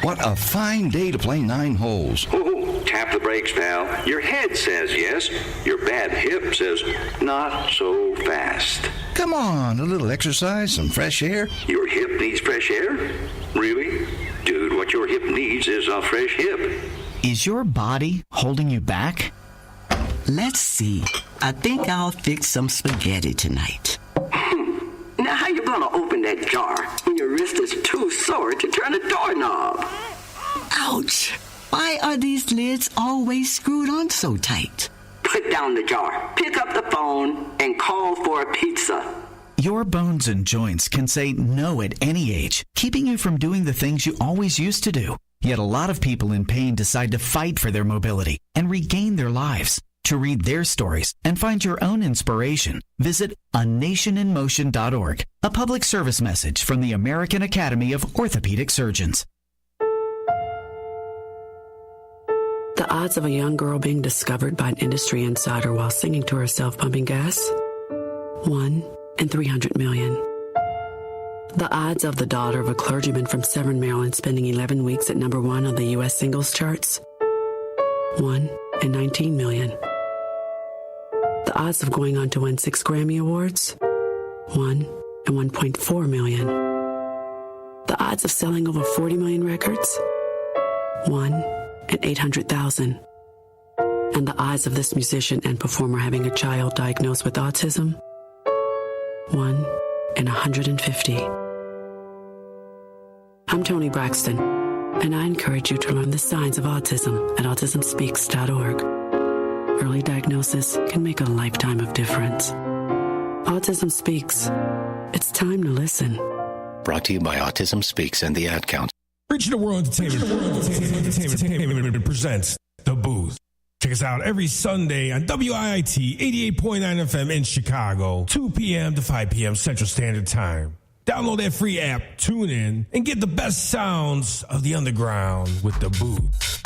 What a fine day to play 9 holes. Ooh, tap the brakes, pal. Your head says yes. Your bad hip says not so fast. Come on, a little exercise, some fresh air. Your hip needs fresh air? Really? Dude, what your hip needs is a fresh hip. Is your body holding you back? Let's see. I think I'll fix some spaghetti tonight. Now, how you gonna open that jar when your wrist is too sore to turn a doorknob? Ouch! Why are these lids always screwed on so tight? Put down the jar, pick up the phone, and call for a pizza. Your bones and joints can say no at any age, keeping you from doing the things you always used to do. Yet a lot of people in pain decide to fight for their mobility and regain their lives. To read their stories and find your own inspiration, visit anationinmotion.org, a public service message from the American Academy of Orthopedic Surgeons. The odds of a young girl being discovered by an industry insider while singing to herself pumping gas? 1 in 300 million. The odds of the daughter of a clergyman from Severn, Maryland spending 11 weeks at #1 on the U.S. singles charts? 1 in 19 million. The odds of going on to win 6 Grammy Awards? 1 in 1.4 million. The odds of selling over 40 million records? 1 in 800,000. And the odds of this musician and performer having a child diagnosed with autism? 1 in 150. I'm Toni Braxton, and I encourage you to learn the signs of autism at autismspeaks.org. Early diagnosis can make a lifetime of difference. Autism Speaks. It's time to listen. Brought to you by Autism Speaks and the Ad Council. Regional World Entertainment presents The Booth. Check us out every Sunday on WIIT 88.9 FM in Chicago, 2 p.m. to 5 p.m. Central Standard Time. Download that free app, tune in, and get the best sounds of the underground with The Booth.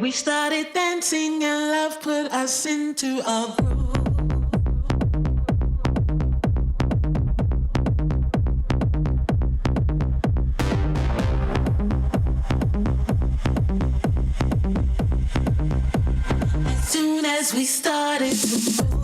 We started dancing and love put us into a groove. As soon as we started to move.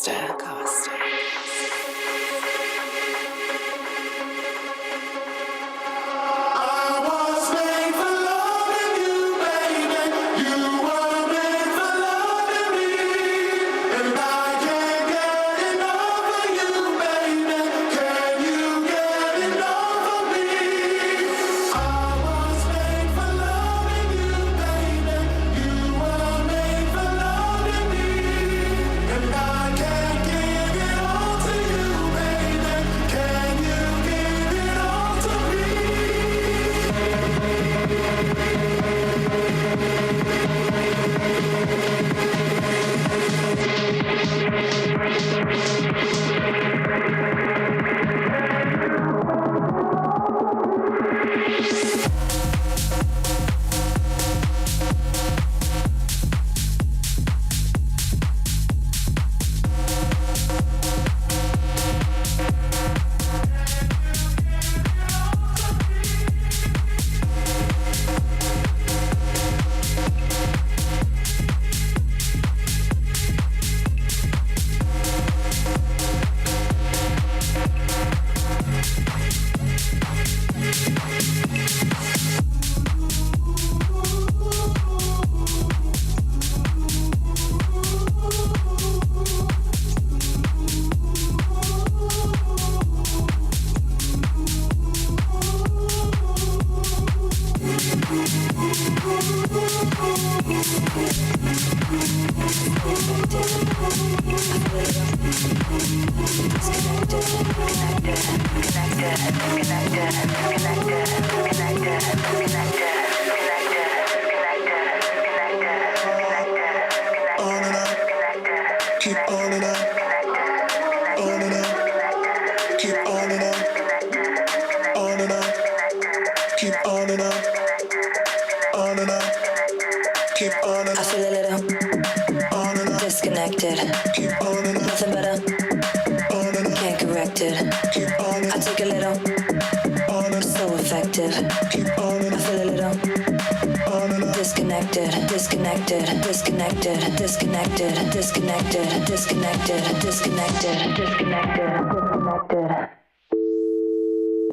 Acosta.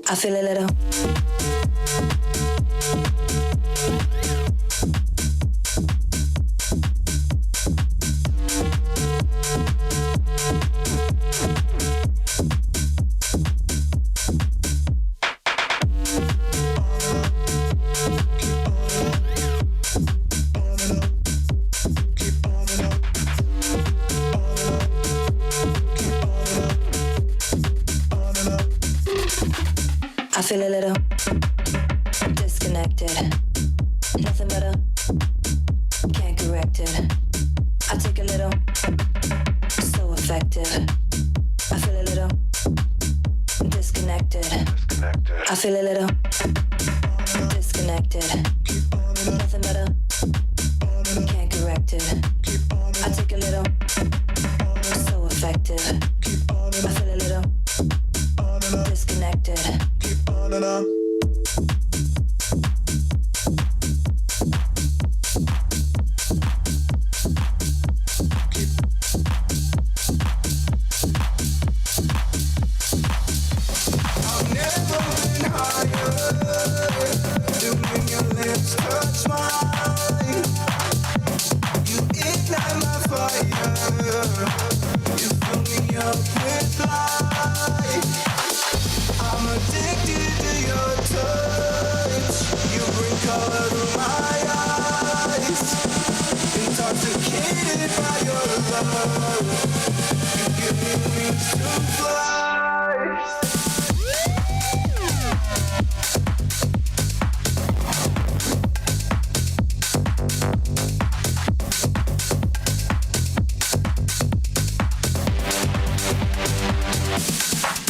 I feel a little. I feel a little disconnected. Nothing better, can't correct it. I take a little, so effective. I feel a little disconnected. I feel a little disconnected. Nothing better, can't correct it. I take a little, so effective. I feel a little disconnected. On and on. I've never been higher. Doing your lips touch mine. You ignite my fire. You fill me up with light. I'm addicted to your touch. You bring color to my eyes. Intoxicated by your love. You give me wings to fly.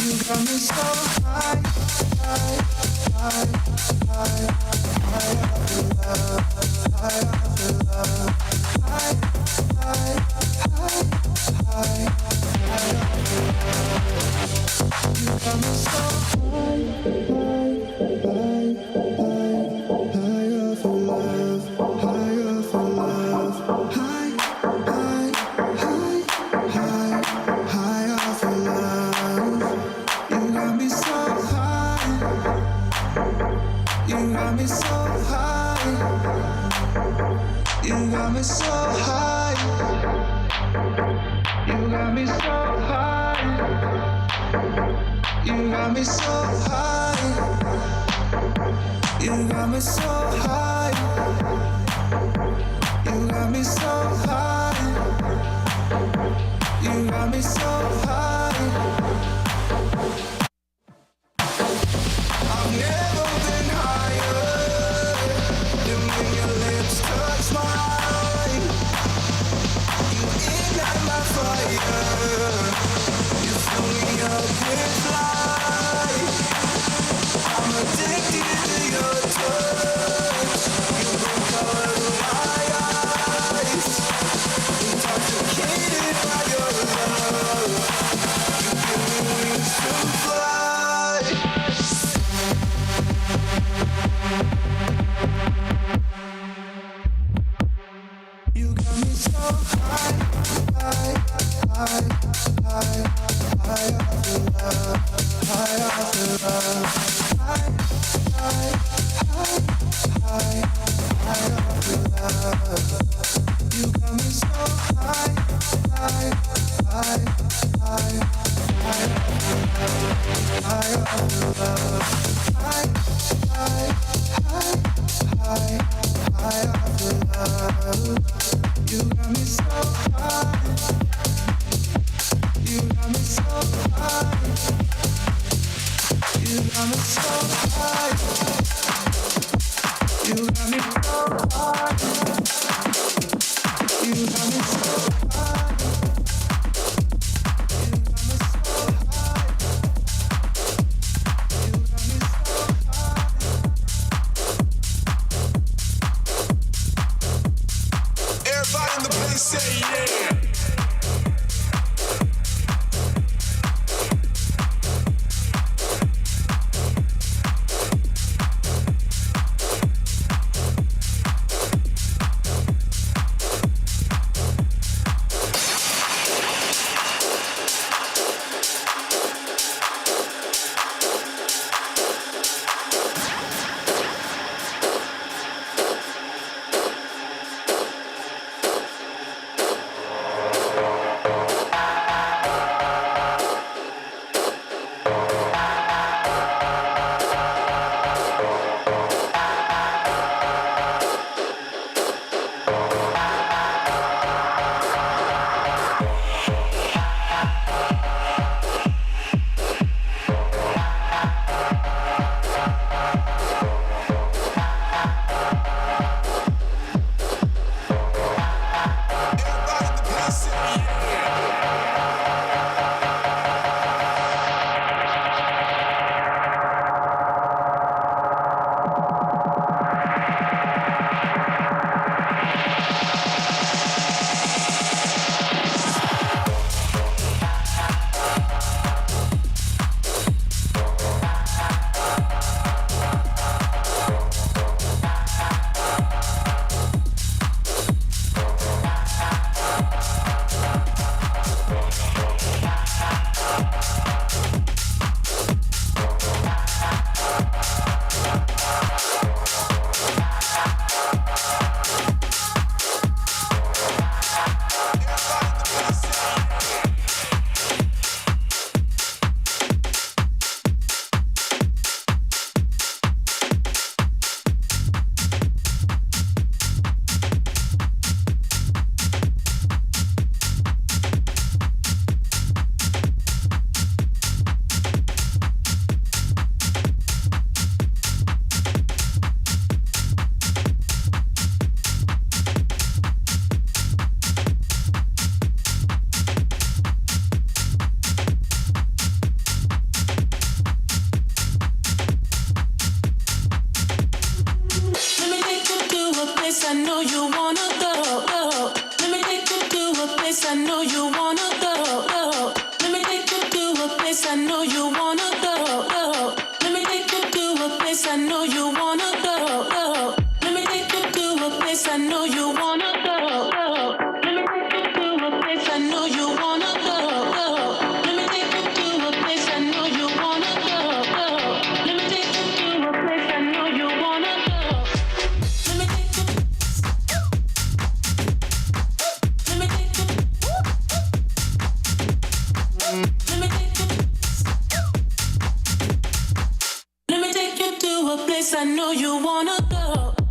You got me so high, high, high, high, high off your love, high off your love, high, high, high, high, high off your love. You got me so high, high, high, high off your love, high off your love, high, high, high, high. You got me so high. You got me so high. You got me so high. You got me so high. You got me so high. You got me so high. You got me so high. I've never been higher than when your lips touch mine. You ignite my fire. You fill me up with light. I'm addicted to your touch. You bring color to my eyes. Intoxicated by your love. You give me wings to fly. You got me so high, high, high, high, high off your love, high off your love, high, high, high, high, high off your love. You got me so high, high, high, high, high off your love, high off your love, high, high, high, high, high off your love. You got me so high. You got me so high. You got me so high. You got me so high. You got me so high. Everybody in the place say yeah. I know you place I know you wanna go.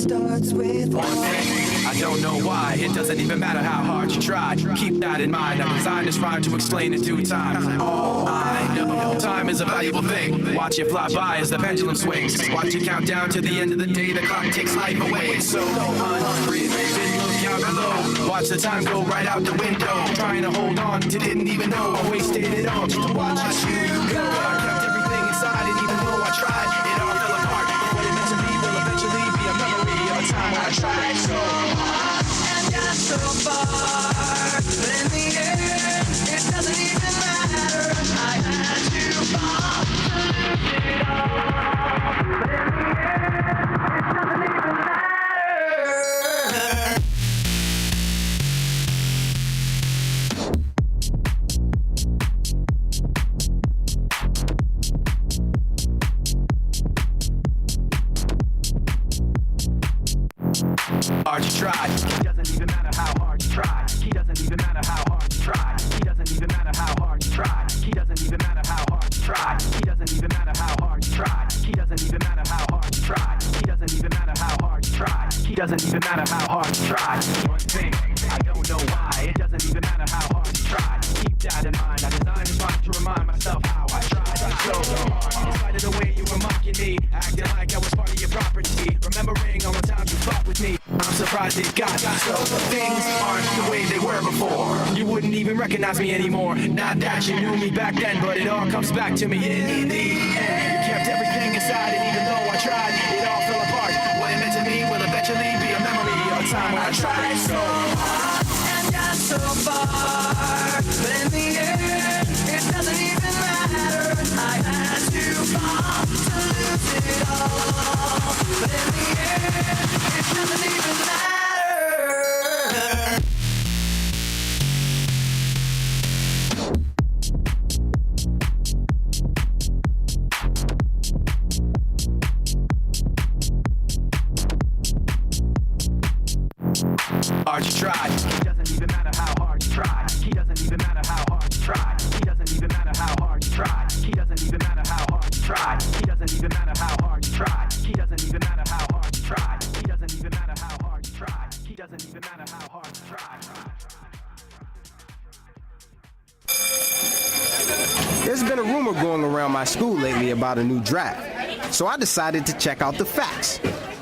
starts with one thing. I don't know why. It doesn't even matter how hard you try. Keep that in mind. I designed this rhyme to explain in due time. All I time is a valuable thing. Watch it fly by as the pendulum swings. Watch it count down to the end of the day. The clock takes life away. So unread, look out below. Watch the time go right out the window. Trying to hold on to didn't even know I wasted it all just to watch you go. I kept everything inside, and even though I tried, it all fell apart. What it meant to be will eventually be a memory of a time when I tried so hard and got so far. But in the end, it doesn't even matter. I had to fall to lose it all. But in the end, it doesn't even matter. Hard you try. He doesn't even matter how hard you try. He doesn't even matter how hard you try. He doesn't even matter how hard you try. He doesn't even matter how hard you try. He doesn't even matter how hard you try. He doesn't even matter how hard you try. He doesn't even matter how hard you try. He doesn't even matter how hard you try. One thing, I don't know why. It doesn't even matter how hard you try. Keep that in mind. I designed this rhyme to remind myself how I tried. So hard. In spite of the way you were mocking me, acting like I was part of your property. Remembering all the times you fought with me. I'm surprised it got so. Things aren't the way they were before. You wouldn't even recognize me anymore. Not that you knew me back then, but it all comes back to me in the end. You kept everything inside, and even though I tried, it all fell apart. What it meant to me will eventually be a memory of a time when I tried so hard and got so far. But in the end, it doesn't even matter. I had to fall to lose it all. But in the end, it doesn't even matter. Hard you try. He doesn't even matter how hard you try. He doesn't even matter how hard you try. He doesn't even matter how hard you try. He doesn't even matter how hard you try. He doesn't even matter how hard you try. He doesn't even matter how hard you try. He doesn't even matter how hard you try. He doesn't even matter how hard you try. There's been a rumor going around my school lately about a new draft, so I decided to check out the facts.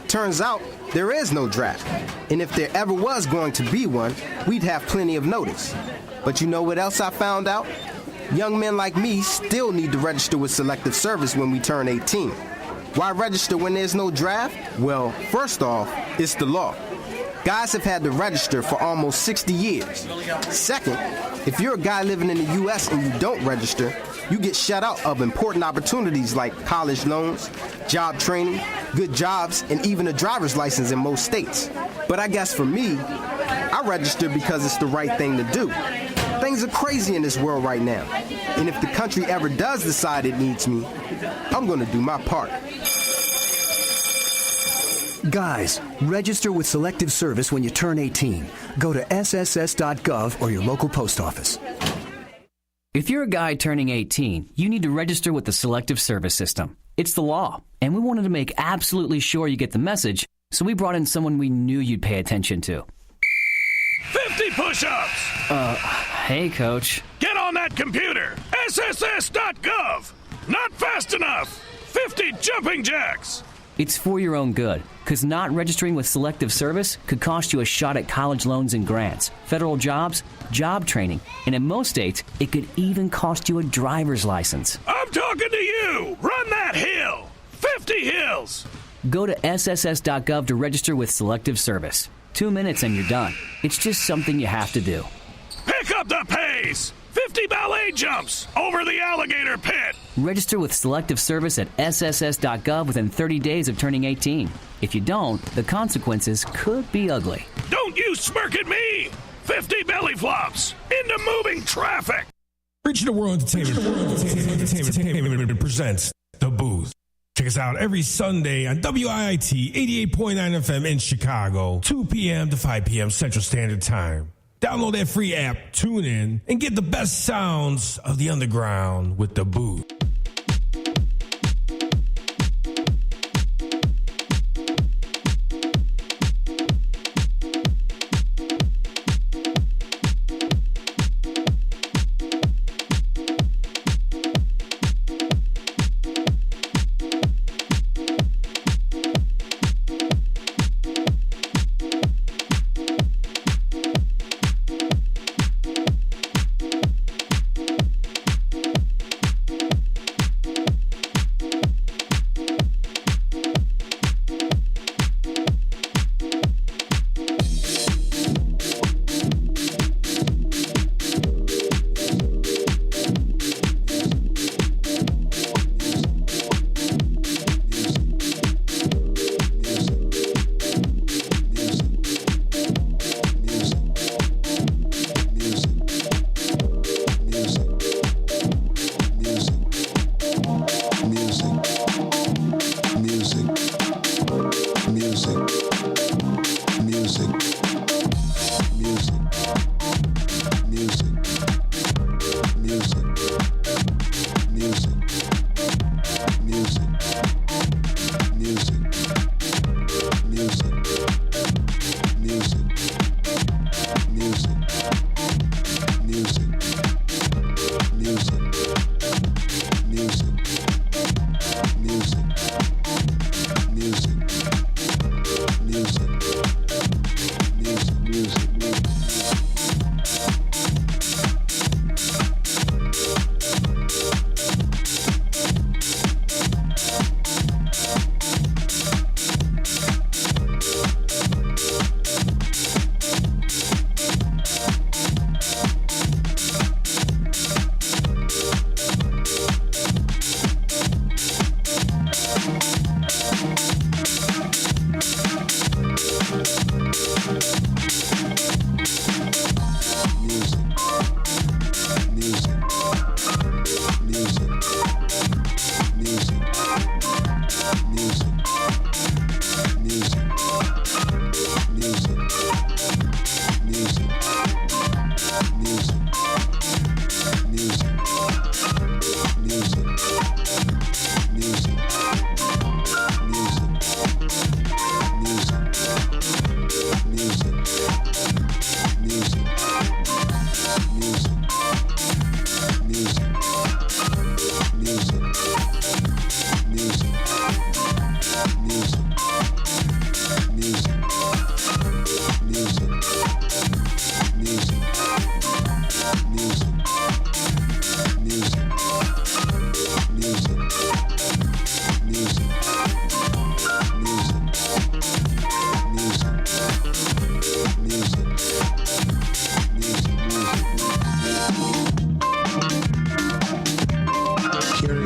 Turns out there is no draft, and if there ever was going to be one, we'd have plenty of notice. But you know what else I found out? Young men like me still need to register with Selective Service when we turn 18. Why register when there's no draft? Well, first off, it's the law. Guys have had to register for almost 60 years. Second, if you're a guy living in the U.S. and you don't register, you get shut out of important opportunities like college loans, job training, good jobs, and even a driver's license in most states. But I guess for me, I register because it's the right thing to do. Things are crazy in this world right now, and if the country ever does decide it needs me, I'm going to do my part. Guys, register with Selective Service when you turn 18. Go to sss.gov or your local post office. If you're a guy turning 18, you need to register with the Selective Service System. It's the law, and we wanted to make absolutely sure you get the message, so we brought in someone we knew you'd pay attention to. 50 push-ups! Hey, Coach. Get on that computer! SSS.gov! Not fast enough! 50 jumping jacks! It's for your own good, because not registering with Selective Service could cost you a shot at college loans and grants, federal jobs, job training, and in most states, it could even cost you a driver's license. I'm talking to you! Run that hill! 50 hills! Go to sss.gov to register with Selective Service. 2 minutes and you're done. It's just something you have to do. Pick up the pace! 50 ballet jumps over the alligator pit! Register with Selective Service at sss.gov within 30 days of turning 18. If you don't, the consequences could be ugly. Don't you smirk at me! 50 belly flops into moving traffic! Regional World Entertainment presents The Booth. Check us out every Sunday on WIIT 88.9 FM in Chicago, 2 p.m. to 5 p.m. Central Standard Time. Download that free app, tune in, and get the best sounds of the underground with The Booth.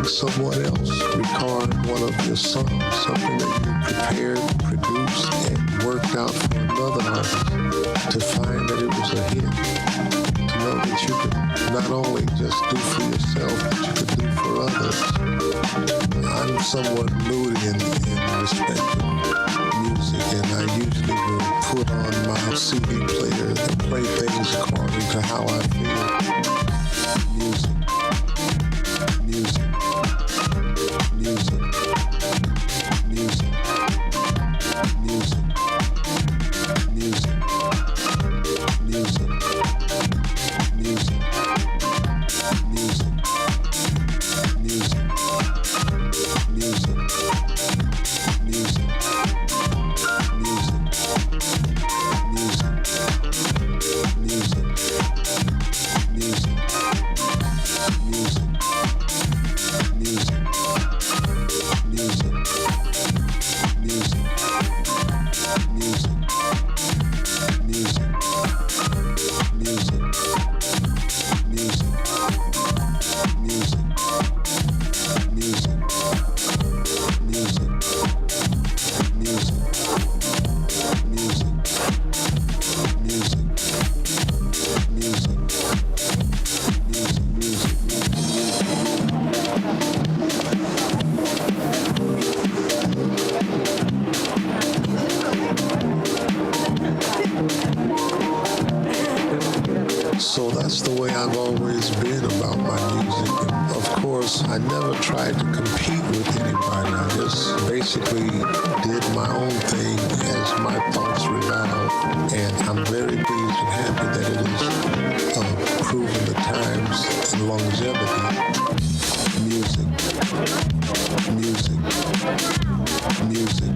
someone else record one of your songs, something that you prepared, produced, and worked out for another artist, to find that it was a hit, to know that you could not only just do for yourself, but you could do for others. I'm somewhat moody in respect of music, and I usually will put on my CD player and play things according to how I feel. Music. Music. Music. Music. Music. Music. Music. Music. Music. Music. Music. Music. So that's the way I've always been about my music. And of course, I never tried to compete with anybody. I just basically did my own thing as my thoughts revolved. And I'm very pleased and happy that it has proven the times and longevity. Music. Music. Music. Music.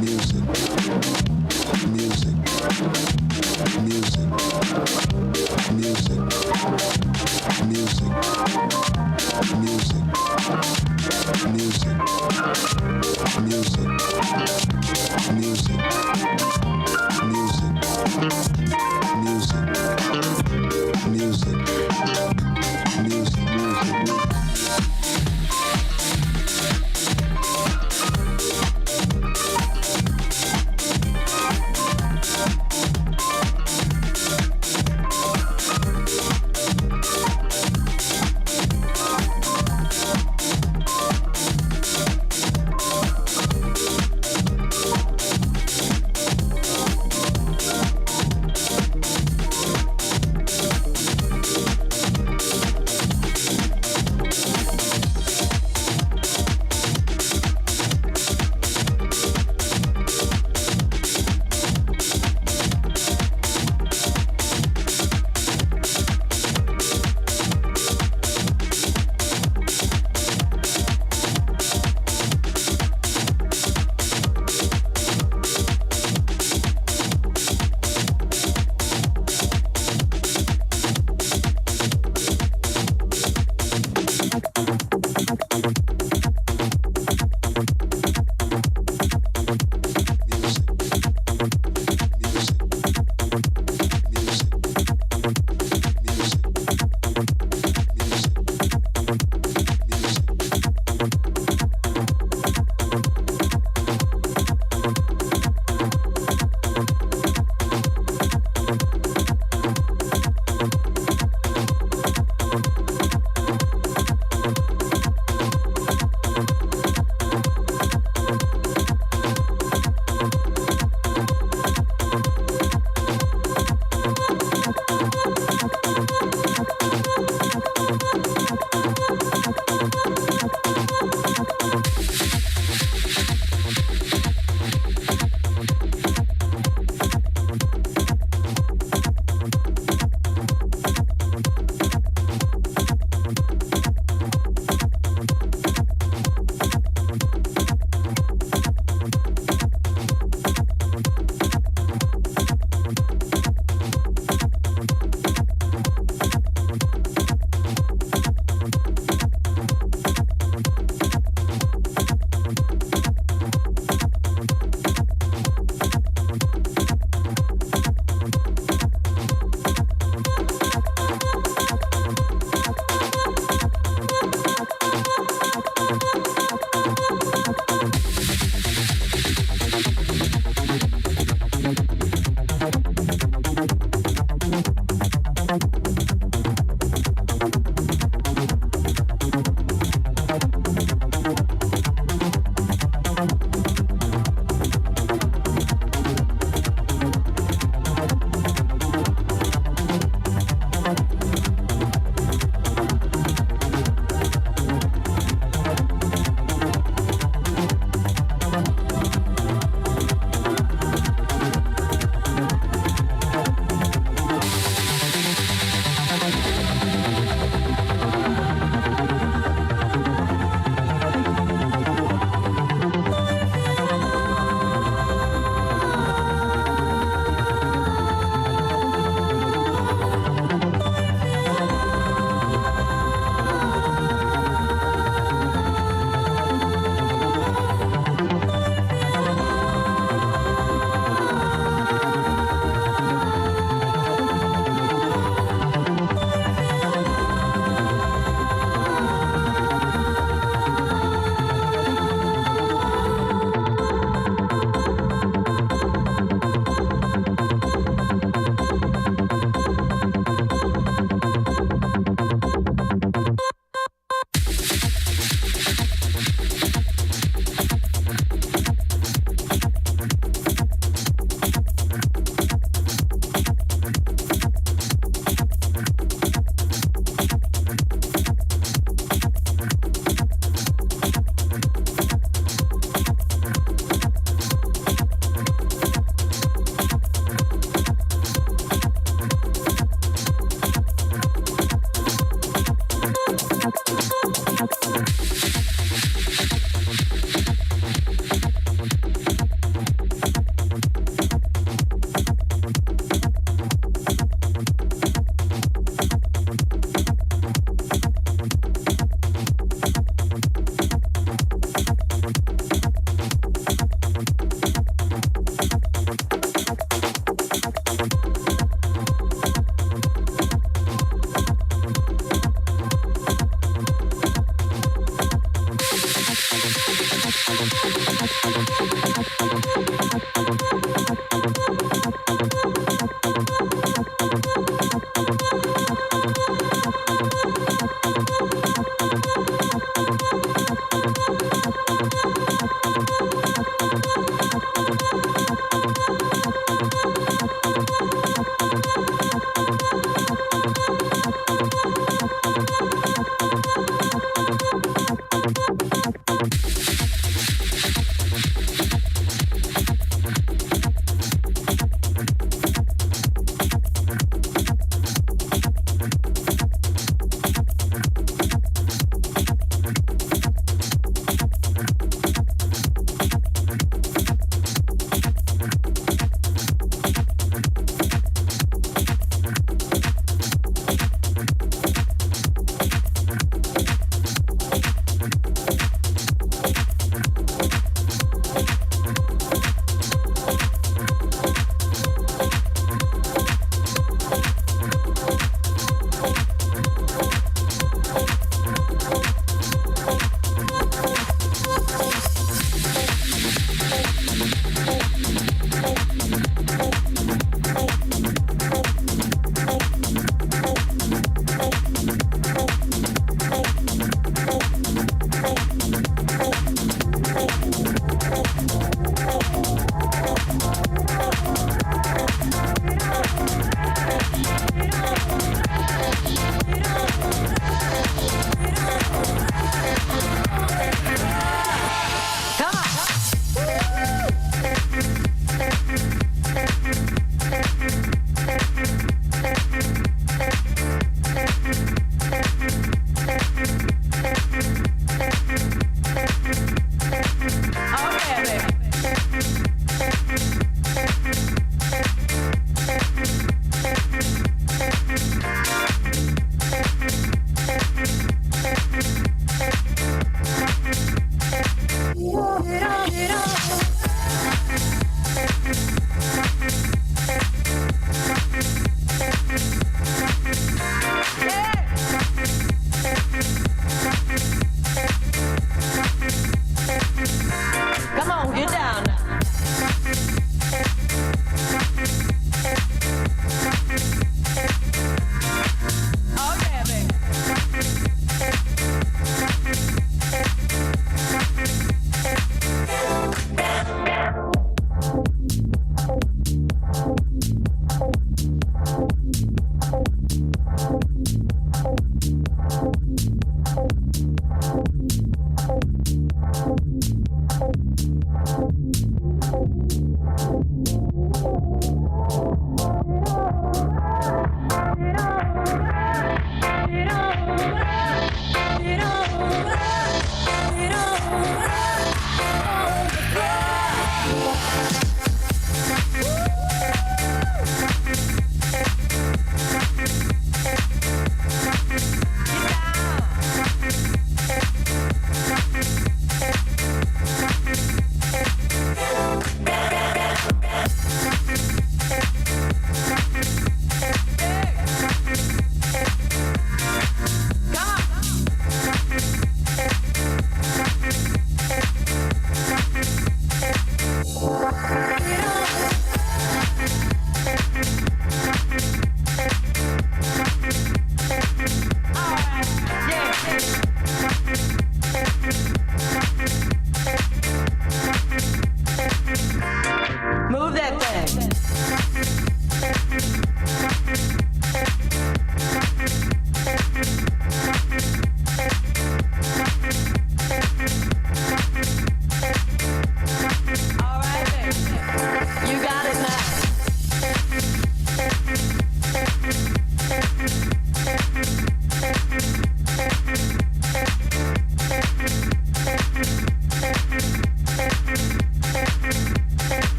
Music. Music. Music. Music. Music. Music. Music. Music. Music. Music. Music. Music.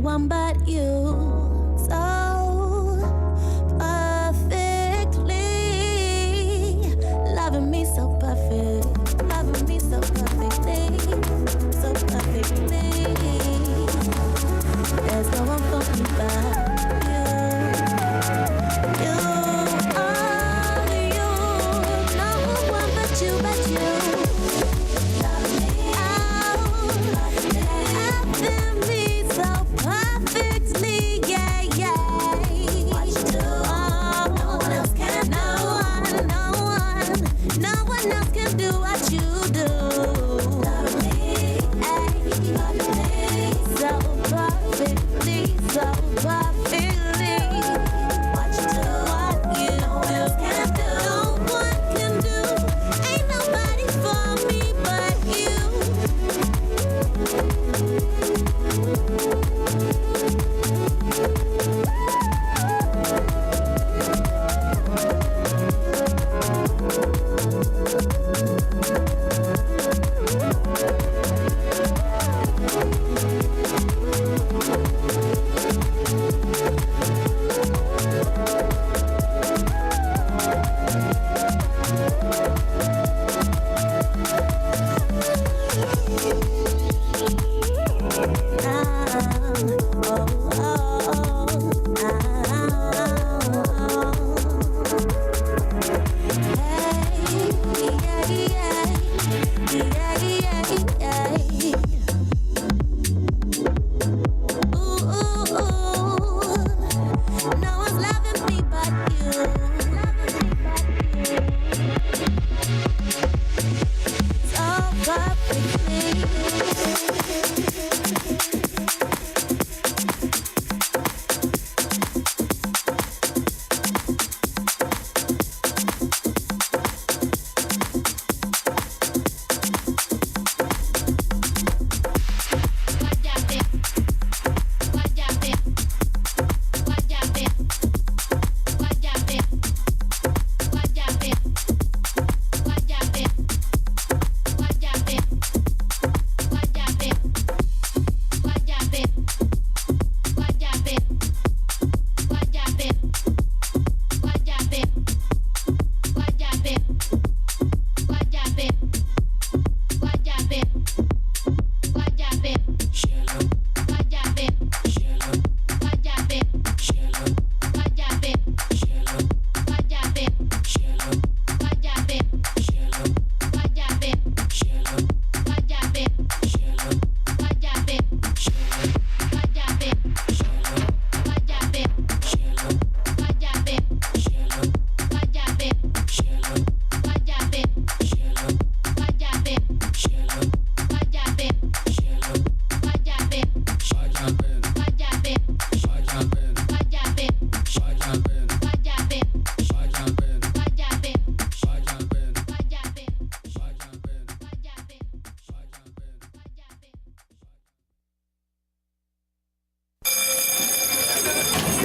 one but you. So perfectly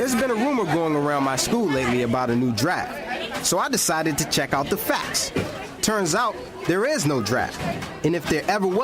There's been a rumor going around my school lately about a new draft, so I decided to check out the facts. Turns out there is no draft, and if there ever was